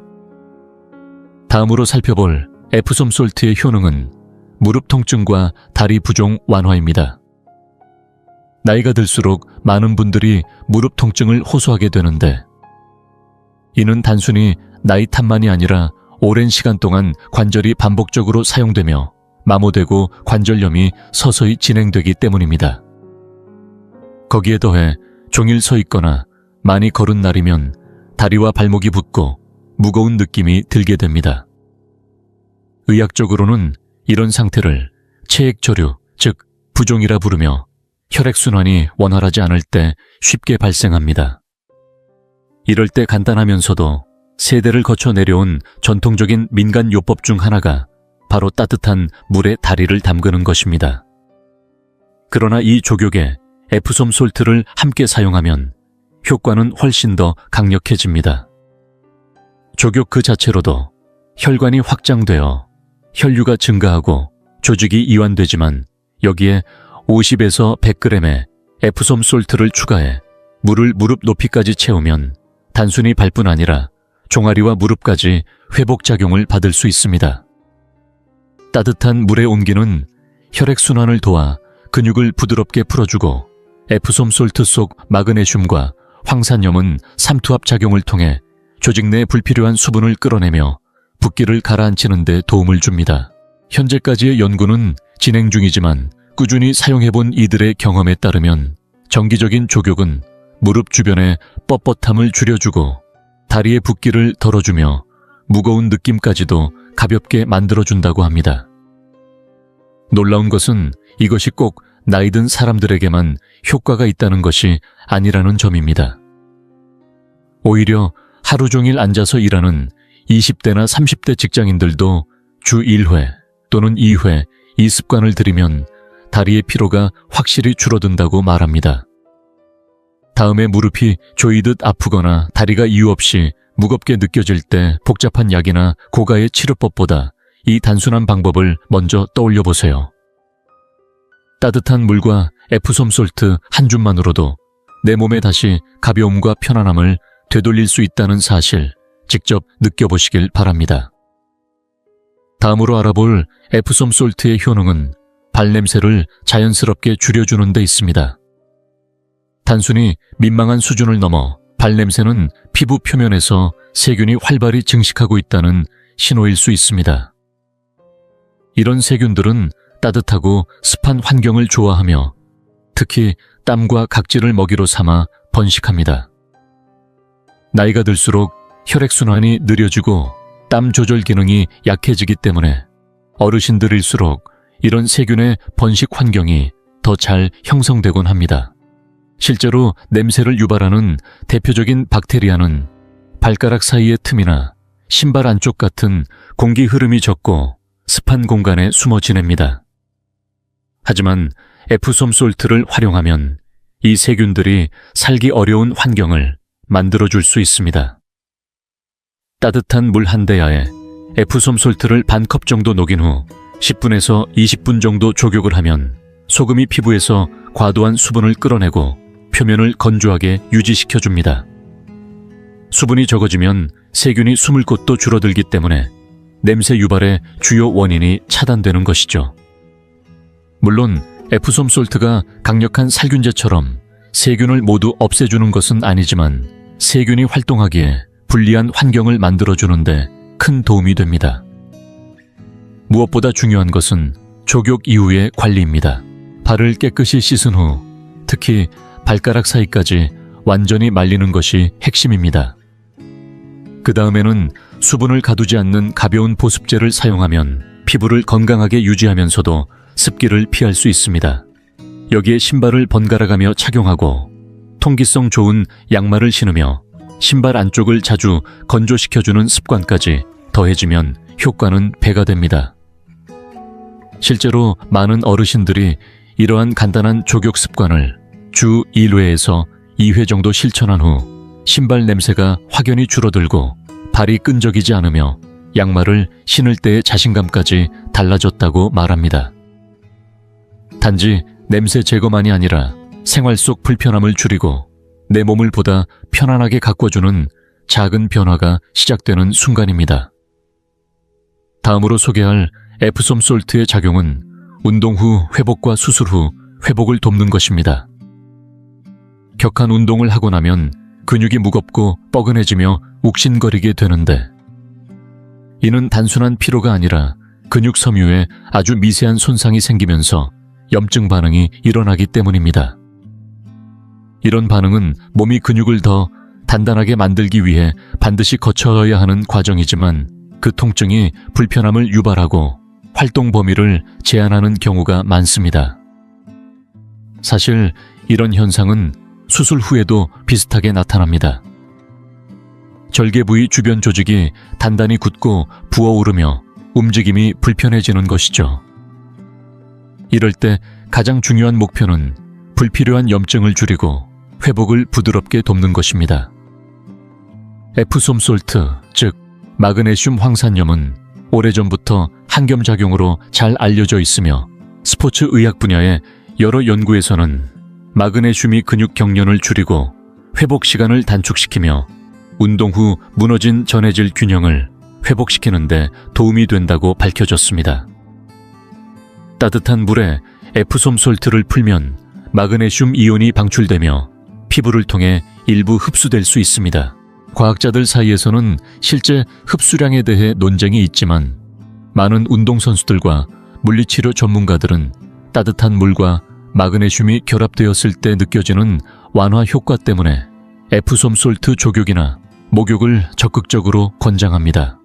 [SPEAKER 1] 다음으로 살펴볼 에프솜 솔트의 효능은 무릎 통증과 다리 부종 완화입니다. 나이가 들수록 많은 분들이 무릎 통증을 호소하게 되는데 이는 단순히 나이 탓만이 아니라 오랜 시간 동안 관절이 반복적으로 사용되며 마모되고 관절염이 서서히 진행되기 때문입니다. 거기에 더해 종일 서 있거나 많이 걸은 날이면 다리와 발목이 붓고 무거운 느낌이 들게 됩니다. 의학적으로는 이런 상태를 체액저류, 즉 부종이라 부르며 혈액순환이 원활하지 않을 때 쉽게 발생합니다. 이럴 때 간단하면서도 세대를 거쳐 내려온 전통적인 민간요법 중 하나가 바로 따뜻한 물에 다리를 담그는 것입니다. 그러나 이 족욕에 에프솜 솔트를 함께 사용하면 효과는 훨씬 더 강력해집니다. 족욕 그 자체로도 혈관이 확장되어 혈류가 증가하고 조직이 이완되지만 여기에 50에서 100g의 에프솜 솔트를 추가해 물을 무릎 높이까지 채우면 단순히 발뿐 아니라 종아리와 무릎까지 회복작용을 받을 수 있습니다. 따뜻한 물의 온기는 혈액순환을 도와 근육을 부드럽게 풀어주고 에프솜 솔트 속 마그네슘과 황산염은 삼투압 작용을 통해 조직 내 불필요한 수분을 끌어내며 붓기를 가라앉히는 데 도움을 줍니다. 현재까지의 연구는 진행 중이지만 꾸준히 사용해본 이들의 경험에 따르면 정기적인 족욕은 무릎 주변의 뻣뻣함을 줄여주고 다리의 붓기를 덜어주며 무거운 느낌까지도 가볍게 만들어준다고 합니다. 놀라운 것은 이것이 꼭 나이 든 사람들에게만 효과가 있다는 것이 아니라는 점입니다. 오히려 하루 종일 앉아서 일하는 20대나 30대 직장인들도 주 1회 또는 2회 이 습관을 들이면 다리의 피로가 확실히 줄어든다고 말합니다. 다음에 무릎이 조이듯 아프거나 다리가 이유 없이 무겁게 느껴질 때 복잡한 약이나 고가의 치료법보다 이 단순한 방법을 먼저 떠올려 보세요. 따뜻한 물과 에프솜 솔트 한 줌만으로도 내 몸에 다시 가벼움과 편안함을 되돌릴 수 있다는 사실 직접 느껴보시길 바랍니다. 다음으로 알아볼 에프솜 솔트의 효능은 발냄새를 자연스럽게 줄여주는 데 있습니다. 단순히 민망한 수준을 넘어 발냄새는 피부 표면에서 세균이 활발히 증식하고 있다는 신호일 수 있습니다. 이런 세균들은 따뜻하고 습한 환경을 좋아하며 특히 땀과 각질을 먹이로 삼아 번식합니다. 나이가 들수록 혈액순환이 느려지고 땀 조절 기능이 약해지기 때문에 어르신들일수록 이런 세균의 번식 환경이 더 잘 형성되곤 합니다. 실제로 냄새를 유발하는 대표적인 박테리아는 발가락 사이의 틈이나 신발 안쪽 같은 공기 흐름이 적고 습한 공간에 숨어 지냅니다. 하지만 에프솜 솔트를 활용하면 이 세균들이 살기 어려운 환경을 만들어줄 수 있습니다. 따뜻한 물 한 대야에 에프솜 솔트를 반컵 정도 녹인 후 10분에서 20분 정도 족욕을 하면 소금이 피부에서 과도한 수분을 끌어내고 표면을 건조하게 유지시켜줍니다. 수분이 적어지면 세균이 숨을 곳도 줄어들기 때문에 냄새 유발의 주요 원인이 차단되는 것이죠. 물론 에프솜 솔트가 강력한 살균제처럼 세균을 모두 없애주는 것은 아니지만 세균이 활동하기에 불리한 환경을 만들어주는데 큰 도움이 됩니다. 무엇보다 중요한 것은 족욕 이후의 관리입니다. 발을 깨끗이 씻은 후 특히 발가락 사이까지 완전히 말리는 것이 핵심입니다. 그 다음에는 수분을 가두지 않는 가벼운 보습제를 사용하면 피부를 건강하게 유지하면서도 습기를 피할 수 있습니다. 여기에 신발을 번갈아가며 착용하고 통기성 좋은 양말을 신으며 신발 안쪽을 자주 건조시켜주는 습관까지 더해지면 효과는 배가 됩니다. 실제로 많은 어르신들이 이러한 간단한 족욕 습관을 주 1회에서 2회 정도 실천한 후 신발 냄새가 확연히 줄어들고 발이 끈적이지 않으며 양말을 신을 때의 자신감까지 달라졌다고 말합니다. 단지 냄새 제거만이 아니라 생활 속 불편함을 줄이고 내 몸을 보다 편안하게 가꿔주는 작은 변화가 시작되는 순간입니다. 다음으로 소개할 에프솜 솔트의 작용은 운동 후 회복과 수술 후 회복을 돕는 것입니다. 격한 운동을 하고 나면 근육이 무겁고 뻐근해지며 욱신거리게 되는데, 이는 단순한 피로가 아니라 근육 섬유에 아주 미세한 손상이 생기면서 염증 반응이 일어나기 때문입니다. 이런 반응은 몸이 근육을 더 단단하게 만들기 위해 반드시 거쳐야 하는 과정이지만, 그 통증이 불편함을 유발하고 활동 범위를 제한하는 경우가 많습니다. 사실 이런 현상은 수술 후에도 비슷하게 나타납니다. 절개 부위 주변 조직이 단단히 굳고 부어오르며 움직임이 불편해지는 것이죠. 이럴 때 가장 중요한 목표는 불필요한 염증을 줄이고 회복을 부드럽게 돕는 것입니다. 에프솜 솔트, 즉 마그네슘 황산염은 오래전부터 항염작용으로 잘 알려져 있으며, 스포츠 의학 분야의 여러 연구에서는 마그네슘이 근육 경련을 줄이고 회복 시간을 단축시키며 운동 후 무너진 전해질 균형을 회복시키는 데 도움이 된다고 밝혀졌습니다. 따뜻한 물에 에프솜 솔트를 풀면 마그네슘 이온이 방출되며 피부를 통해 일부 흡수될 수 있습니다. 과학자들 사이에서는 실제 흡수량에 대해 논쟁이 있지만, 많은 운동선수들과 물리치료 전문가들은 따뜻한 물과 마그네슘이 결합되었을 때 느껴지는 완화 효과 때문에 에프솜 솔트 족욕이나 목욕을 적극적으로 권장합니다.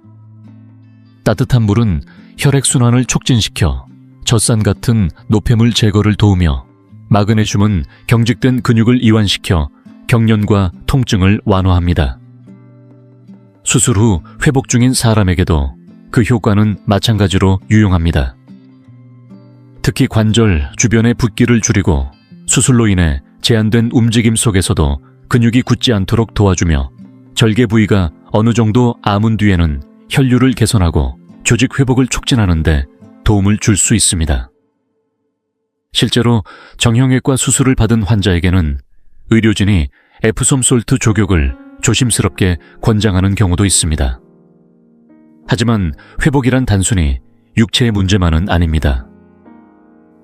[SPEAKER 1] 따뜻한 물은 혈액순환을 촉진시켜 젖산 같은 노폐물 제거를 도우며, 마그네슘은 경직된 근육을 이완시켜 경련과 통증을 완화합니다. 수술 후 회복 중인 사람에게도 그 효과는 마찬가지로 유용합니다. 특히 관절 주변의 붓기를 줄이고 수술로 인해 제한된 움직임 속에서도 근육이 굳지 않도록 도와주며, 절개 부위가 어느 정도 아문 뒤에는 혈류를 개선하고 조직 회복을 촉진하는 데 도움을 줄 수 있습니다. 실제로 정형외과 수술을 받은 환자에게는 의료진이 에프솜 솔트 족욕을 조심스럽게 권장하는 경우도 있습니다. 하지만 회복이란 단순히 육체의 문제만은 아닙니다.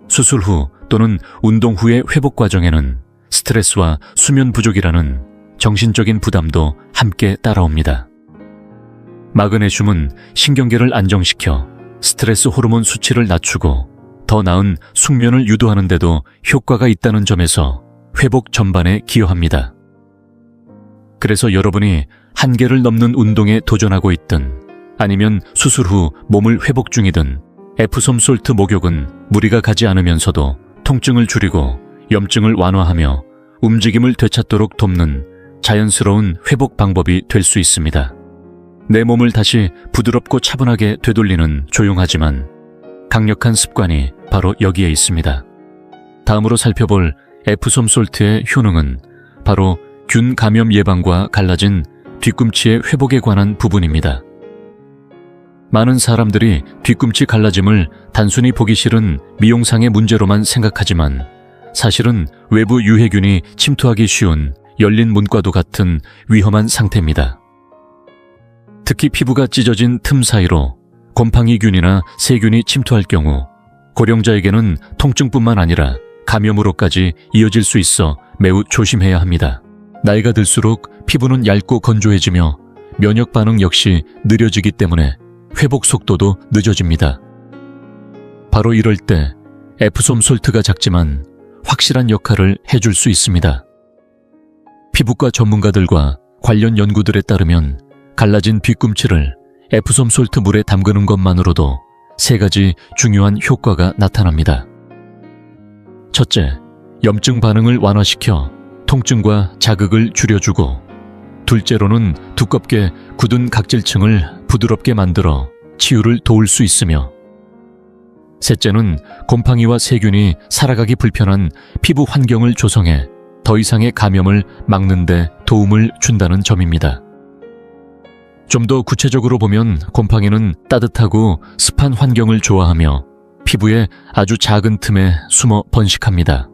[SPEAKER 1] 수술 후 또는 운동 후의 회복 과정에는 스트레스와 수면 부족이라는 정신적인 부담도 함께 따라옵니다. 마그네슘은 신경계를 안정시켜 스트레스 호르몬 수치를 낮추고 더 나은 숙면을 유도하는 데도 효과가 있다는 점에서 회복 전반에 기여합니다. 그래서 여러분이 한계를 넘는 운동에 도전하고 있든 아니면 수술 후 몸을 회복 중이든, 에프솜 솔트 목욕은 무리가 가지 않으면서도 통증을 줄이고 염증을 완화하며 움직임을 되찾도록 돕는 자연스러운 회복 방법이 될 수 있습니다. 내 몸을 다시 부드럽고 차분하게 되돌리는 조용하지만 강력한 습관이 바로 여기에 있습니다. 다음으로 살펴볼 에프솜 솔트의 효능은 바로 균 감염 예방과 갈라진 뒤꿈치의 회복에 관한 부분입니다. 많은 사람들이 뒤꿈치 갈라짐을 단순히 보기 싫은 미용상의 문제로만 생각하지만, 사실은 외부 유해균이 침투하기 쉬운 열린 문과도 같은 위험한 상태입니다. 특히 피부가 찢어진 틈 사이로 곰팡이균이나 세균이 침투할 경우 고령자에게는 통증뿐만 아니라 감염으로까지 이어질 수 있어 매우 조심해야 합니다. 나이가 들수록 피부는 얇고 건조해지며 면역 반응 역시 느려지기 때문에 회복 속도도 늦어집니다. 바로 이럴 때 에프솜 솔트가 작지만 확실한 역할을 해줄 수 있습니다. 피부과 전문가들과 관련 연구들에 따르면 갈라진 뒤꿈치를 에프솜 솔트 물에 담그는 것만으로도 3가지 중요한 효과가 나타납니다. 첫째, 염증 반응을 완화시켜 통증과 자극을 줄여주고, 둘째로는 두껍게 굳은 각질층을 부드럽게 만들어 치유를 도울 수 있으며, 셋째는 곰팡이와 세균이 살아가기 불편한 피부 환경을 조성해 더 이상의 감염을 막는 데 도움을 준다는 점입니다. 좀 더 구체적으로 보면 곰팡이는 따뜻하고 습한 환경을 좋아하며 피부의 아주 작은 틈에 숨어 번식합니다.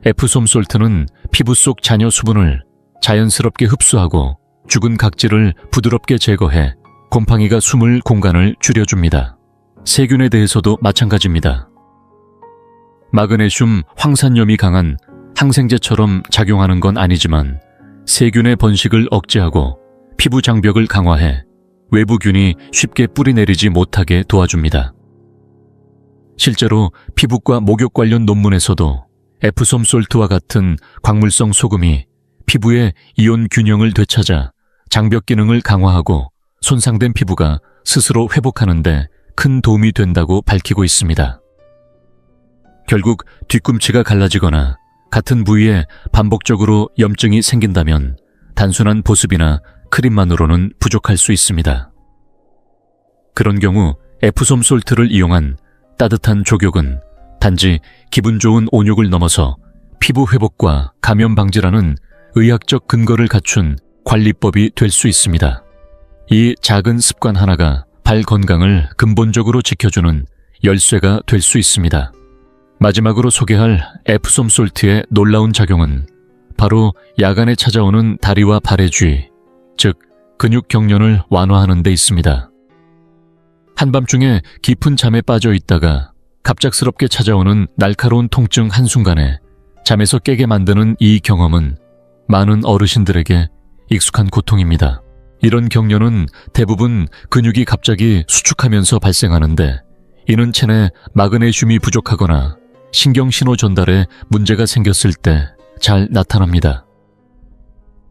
[SPEAKER 1] 에프솜 솔트는 피부 속 잔여 수분을 자연스럽게 흡수하고 죽은 각질을 부드럽게 제거해 곰팡이가 숨을 공간을 줄여줍니다. 세균에 대해서도 마찬가지입니다. 마그네슘 황산염이 강한 항생제처럼 작용하는 건 아니지만 세균의 번식을 억제하고 피부 장벽을 강화해 외부균이 쉽게 뿌리내리지 못하게 도와줍니다. 실제로 피부과 목욕 관련 논문에서도 에프솜 솔트와 같은 광물성 소금이 피부의 이온 균형을 되찾아 장벽 기능을 강화하고 손상된 피부가 스스로 회복하는 데 큰 도움이 된다고 밝히고 있습니다. 결국 뒤꿈치가 갈라지거나 같은 부위에 반복적으로 염증이 생긴다면 단순한 보습이나 크림만으로는 부족할 수 있습니다. 그런 경우 에프솜 솔트를 이용한 따뜻한 족욕은 단지 기분 좋은 온욕을 넘어서 피부 회복과 감염 방지라는 의학적 근거를 갖춘 관리법이 될 수 있습니다. 이 작은 습관 하나가 발 건강을 근본적으로 지켜주는 열쇠가 될 수 있습니다. 마지막으로 소개할 에프솜 솔트의 놀라운 작용은 바로 야간에 찾아오는 다리와 발의 쥐, 즉 근육 경련을 완화하는 데 있습니다. 한밤중에 깊은 잠에 빠져 있다가 갑작스럽게 찾아오는 날카로운 통증 한순간에 잠에서 깨게 만드는 이 경험은 많은 어르신들에게 익숙한 고통입니다. 이런 경련은 대부분 근육이 갑자기 수축하면서 발생하는데 이는 체내 마그네슘이 부족하거나 신경신호 전달에 문제가 생겼을 때 잘 나타납니다.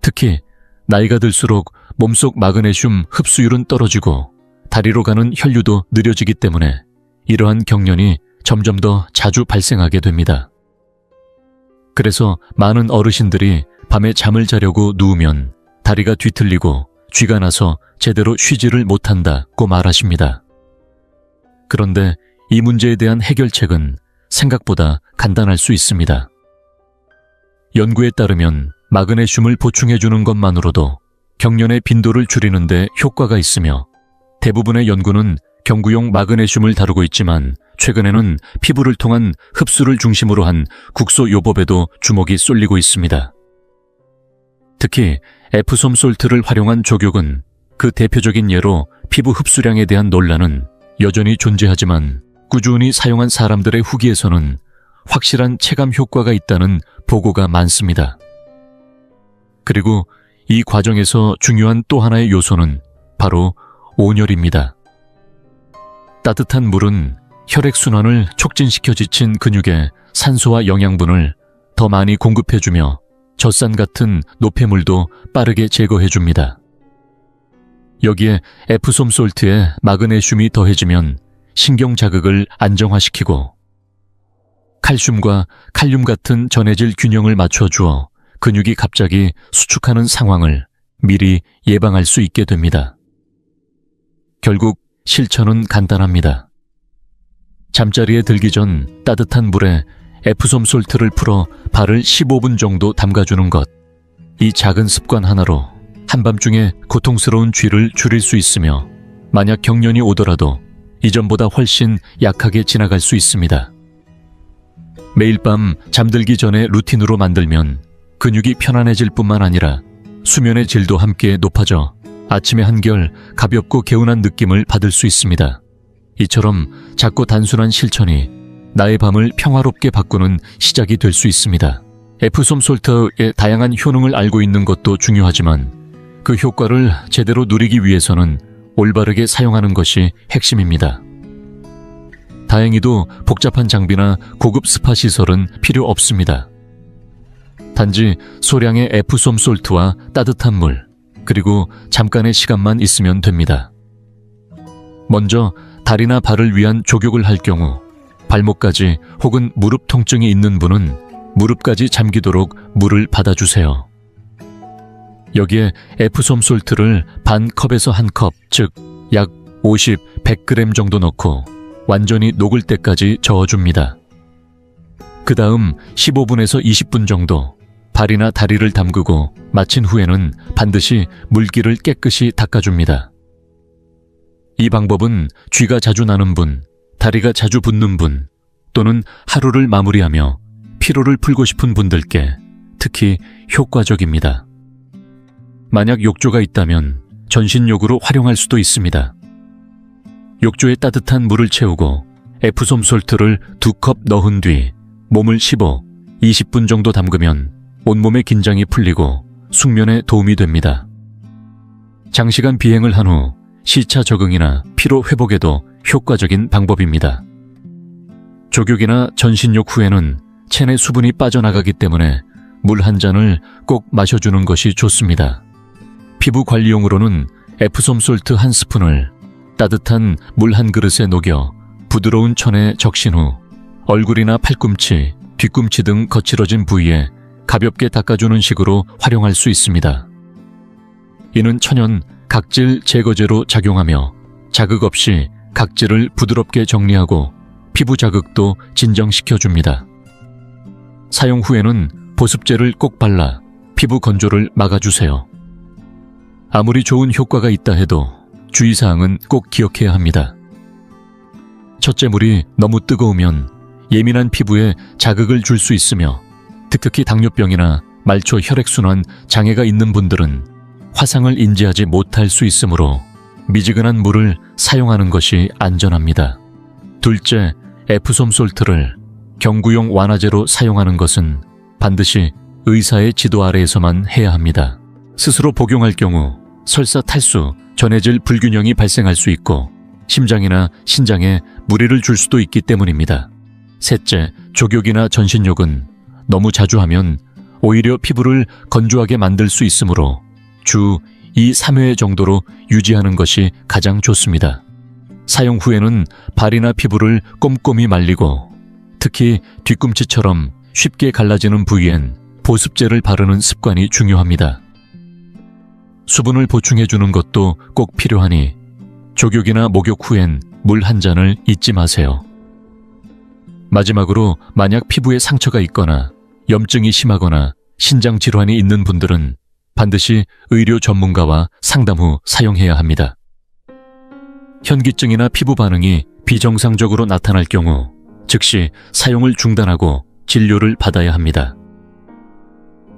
[SPEAKER 1] 특히 나이가 들수록 몸속 마그네슘 흡수율은 떨어지고 다리로 가는 혈류도 느려지기 때문에 이러한 경련이 점점 더 자주 발생하게 됩니다. 그래서 많은 어르신들이 밤에 잠을 자려고 누우면 다리가 뒤틀리고 쥐가 나서 제대로 쉬지를 못한다고 말하십니다. 그런데 이 문제에 대한 해결책은 생각보다 간단할 수 있습니다. 연구에 따르면 마그네슘을 보충해주는 것만으로도 경련의 빈도를 줄이는 데 효과가 있으며 대부분의 연구는 경구용 마그네슘을 다루고 있지만 최근에는 피부를 통한 흡수를 중심으로 한 국소요법에도 주목이 쏠리고 있습니다. 특히 에프솜 솔트를 활용한 족욕은 그 대표적인 예로 피부 흡수량에 대한 논란은 여전히 존재하지만 꾸준히 사용한 사람들의 후기에서는 확실한 체감 효과가 있다는 보고가 많습니다. 그리고 이 과정에서 중요한 또 하나의 요소는 바로 온열입니다. 따뜻한 물은 혈액순환을 촉진시켜 지친 근육에 산소와 영양분을 더 많이 공급해주며 젖산 같은 노폐물도 빠르게 제거해줍니다. 여기에 에프솜 솔트에 마그네슘이 더해지면 신경 자극을 안정화시키고 칼슘과 칼륨 같은 전해질 균형을 맞춰주어 근육이 갑자기 수축하는 상황을 미리 예방할 수 있게 됩니다. 결국 실천은 간단합니다. 잠자리에 들기 전 따뜻한 물에 에프솜 솔트를 풀어 발을 15분 정도 담가주는 것. 이 작은 습관 하나로 한밤중에 고통스러운 쥐를 줄일 수 있으며 만약 경련이 오더라도 이전보다 훨씬 약하게 지나갈 수 있습니다. 매일 밤 잠들기 전에 루틴으로 만들면 근육이 편안해질 뿐만 아니라 수면의 질도 함께 높아져 아침에 한결 가볍고 개운한 느낌을 받을 수 있습니다. 이처럼 작고 단순한 실천이 나의 밤을 평화롭게 바꾸는 시작이 될 수 있습니다. 에프솜 솔트의 다양한 효능을 알고 있는 것도 중요하지만 그 효과를 제대로 누리기 위해서는 올바르게 사용하는 것이 핵심입니다. 다행히도 복잡한 장비나 고급 스파 시설은 필요 없습니다. 단지 소량의 에프솜 솔트와 따뜻한 물, 그리고 잠깐의 시간만 있으면 됩니다. 먼저 다리나 발을 위한 족욕을 할 경우 발목까지 혹은 무릎 통증이 있는 분은 무릎까지 잠기도록 물을 받아주세요. 여기에 에프솜 솔트를 반 컵에서 한 컵, 즉 약 50, 100g 정도 넣고 완전히 녹을 때까지 저어줍니다. 그 다음 15분에서 20분 정도 발이나 다리를 담그고 마친 후에는 반드시 물기를 깨끗이 닦아줍니다. 이 방법은 쥐가 자주 나는 분, 다리가 자주 붓는 분, 또는 하루를 마무리하며 피로를 풀고 싶은 분들께 특히 효과적입니다. 만약 욕조가 있다면 전신욕으로 활용할 수도 있습니다. 욕조에 따뜻한 물을 채우고 에프솜 솔트를 2컵 넣은 뒤 몸을 20분 정도 담그면 온몸의 긴장이 풀리고 숙면에 도움이 됩니다. 장시간 비행을 한 후 시차 적응이나 피로 회복에도 효과적인 방법입니다. 족욕이나 전신욕 후에는 체내 수분이 빠져나가기 때문에 물 한 잔을 꼭 마셔주는 것이 좋습니다. 피부 관리용으로는 에프솜 솔트 1스푼을 따뜻한 물 한 그릇에 녹여 부드러운 천에 적신 후 얼굴이나 팔꿈치, 뒤꿈치 등 거칠어진 부위에 가볍게 닦아주는 식으로 활용할 수 있습니다. 이는 천연 각질 제거제로 작용하며 자극 없이 각질을 부드럽게 정리하고 피부 자극도 진정시켜줍니다. 사용 후에는 보습제를 꼭 발라 피부 건조를 막아주세요. 아무리 좋은 효과가 있다 해도 주의사항은 꼭 기억해야 합니다. 첫째, 물이 너무 뜨거우면 예민한 피부에 자극을 줄 수 있으며 특히 당뇨병이나 말초 혈액순환 장애가 있는 분들은 화상을 인지하지 못할 수 있으므로 미지근한 물을 사용하는 것이 안전합니다. 둘째, 에프솜 솔트를 경구용 완화제로 사용하는 것은 반드시 의사의 지도 아래에서만 해야 합니다. 스스로 복용할 경우 설사 탈수, 전해질 불균형이 발생할 수 있고 심장이나 신장에 무리를 줄 수도 있기 때문입니다. 셋째, 족욕이나 전신욕은 너무 자주 하면 오히려 피부를 건조하게 만들 수 있으므로 주 2, 3회 정도로 유지하는 것이 가장 좋습니다. 사용 후에는 발이나 피부를 꼼꼼히 말리고 특히 뒤꿈치처럼 쉽게 갈라지는 부위엔 보습제를 바르는 습관이 중요합니다. 수분을 보충해주는 것도 꼭 필요하니 족욕이나 목욕 후엔 물 한 잔을 잊지 마세요. 마지막으로 만약 피부에 상처가 있거나 염증이 심하거나 신장 질환이 있는 분들은 반드시 의료 전문가와 상담 후 사용해야 합니다. 현기증이나 피부 반응이 비정상적으로 나타날 경우 즉시 사용을 중단하고 진료를 받아야 합니다.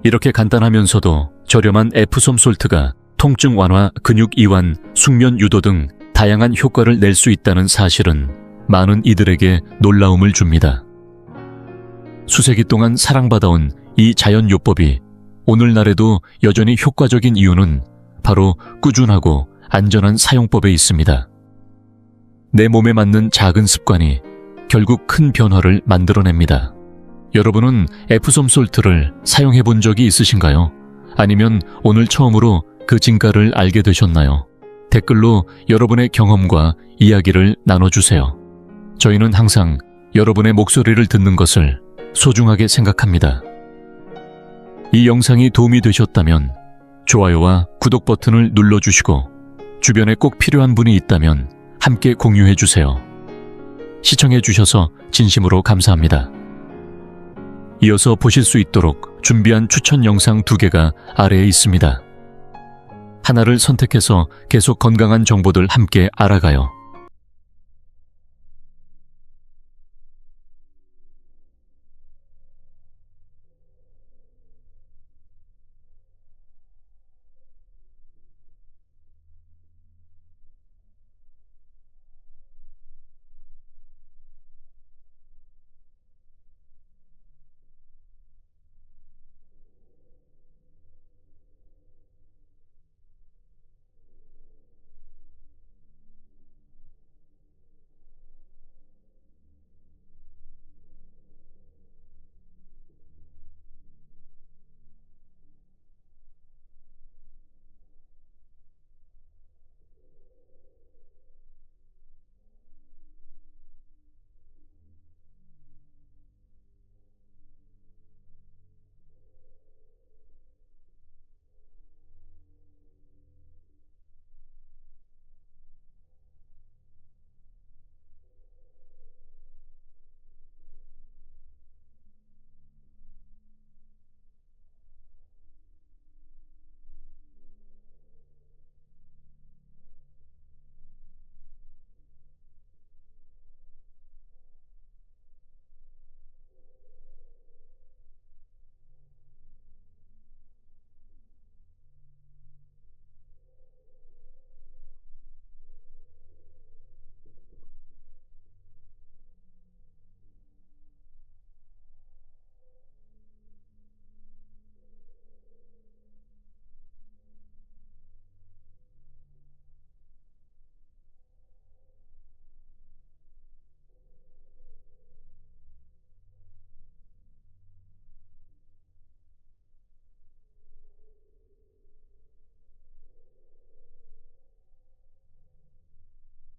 [SPEAKER 1] 이렇게 간단하면서도 저렴한 에프솜 솔트가 통증 완화, 근육 이완, 숙면 유도 등 다양한 효과를 낼 수 있다는 사실은 많은 이들에게 놀라움을 줍니다. 수세기 동안 사랑받아온 이 자연요법이 오늘날에도 여전히 효과적인 이유는 바로 꾸준하고 안전한 사용법에 있습니다. 내 몸에 맞는 작은 습관이 결국 큰 변화를 만들어냅니다. 여러분은 에프솜 솔트를 사용해 본 적이 있으신가요? 아니면 오늘 처음으로 그 진가를 알게 되셨나요? 댓글로 여러분의 경험과 이야기를 나눠주세요. 저희는 항상 여러분의 목소리를 듣는 것을 소중하게 생각합니다. 이 영상이 도움이 되셨다면 좋아요와 구독 버튼을 눌러주시고 주변에 꼭 필요한 분이 있다면 함께 공유해주세요. 시청해주셔서 진심으로 감사합니다. 이어서 보실 수 있도록 준비한 추천 영상 2개가 아래에 있습니다. 하나를 선택해서 계속 건강한 정보들 함께 알아가요.